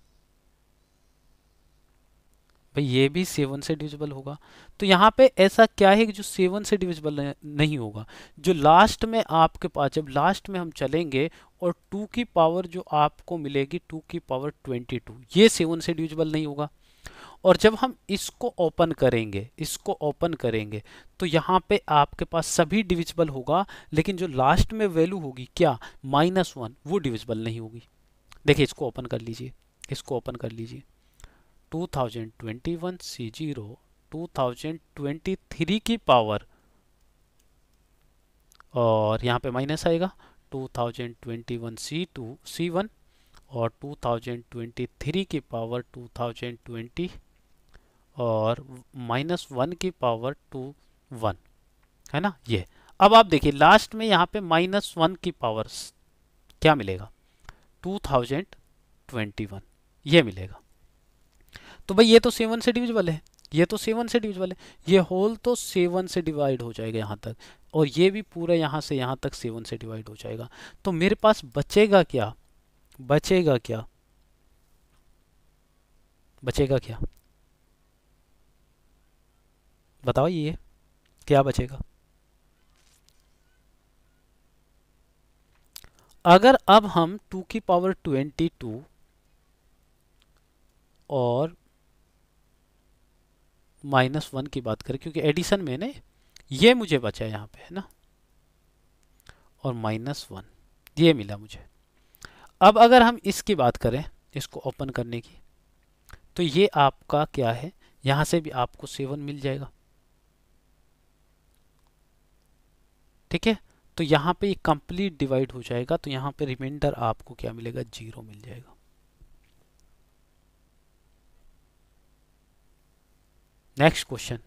भाई, ये भी 7 से डिविजिबल होगा। तो यहाँ पे ऐसा क्या है कि जो 7 से डिविजिबल नहीं होगा, जो लास्ट में आपके पास, जब लास्ट में हम चलेंगे और 2 की पावर जो आपको मिलेगी 2 की पावर 22, ये 7 से डिविजिबल नहीं होगा। और जब हम इसको ओपन करेंगे, इसको ओपन करेंगे, तो यहाँ पे आपके पास सभी डिविजिबल होगा, लेकिन जो लास्ट में वैल्यू होगी क्या, -1, वो डिविजिबल नहीं होगी। देखिए इसको ओपन कर लीजिए, इसको ओपन कर लीजिए, 2021 C0 2023 की पावर, और यहाँ पे माइनस आएगा 2021 C2 C1, और 2023 की पावर 2020, और -1 की पावर 1, है ना। ये अब आप देखिए लास्ट में यहाँ पे -1 की पावर क्या मिलेगा, 2021 ये मिलेगा। तो भाई ये तो 7 से डिविजिबल है, ये तो 7 से डिविजिबल है, ये होल तो 7 से डिवाइड हो जाएगा यहाँ तक, और ये भी पूरा यहाँ से यहाँ तक 7 से डिवाइड हो जाएगा। तो मेरे पास बचेगा क्या, बचेगा क्या, बचेगा क्या, बताओ ये क्या बचेगा। अगर अब हम 2 की पावर 22 और -1 की बात करें, क्योंकि एडिशन में ने ये मुझे बचा यहाँ पे है ना, और -1 ये मिला मुझे। अब अगर हम इसकी बात करें, इसको ओपन करने की, तो ये आपका क्या है, यहाँ से भी आपको 7 मिल जाएगा, ठीक है। तो यहाँ पे ये कंप्लीट डिवाइड हो जाएगा, तो यहाँ पे रिमाइंडर आपको क्या मिलेगा, 0 मिल जाएगा। Next question,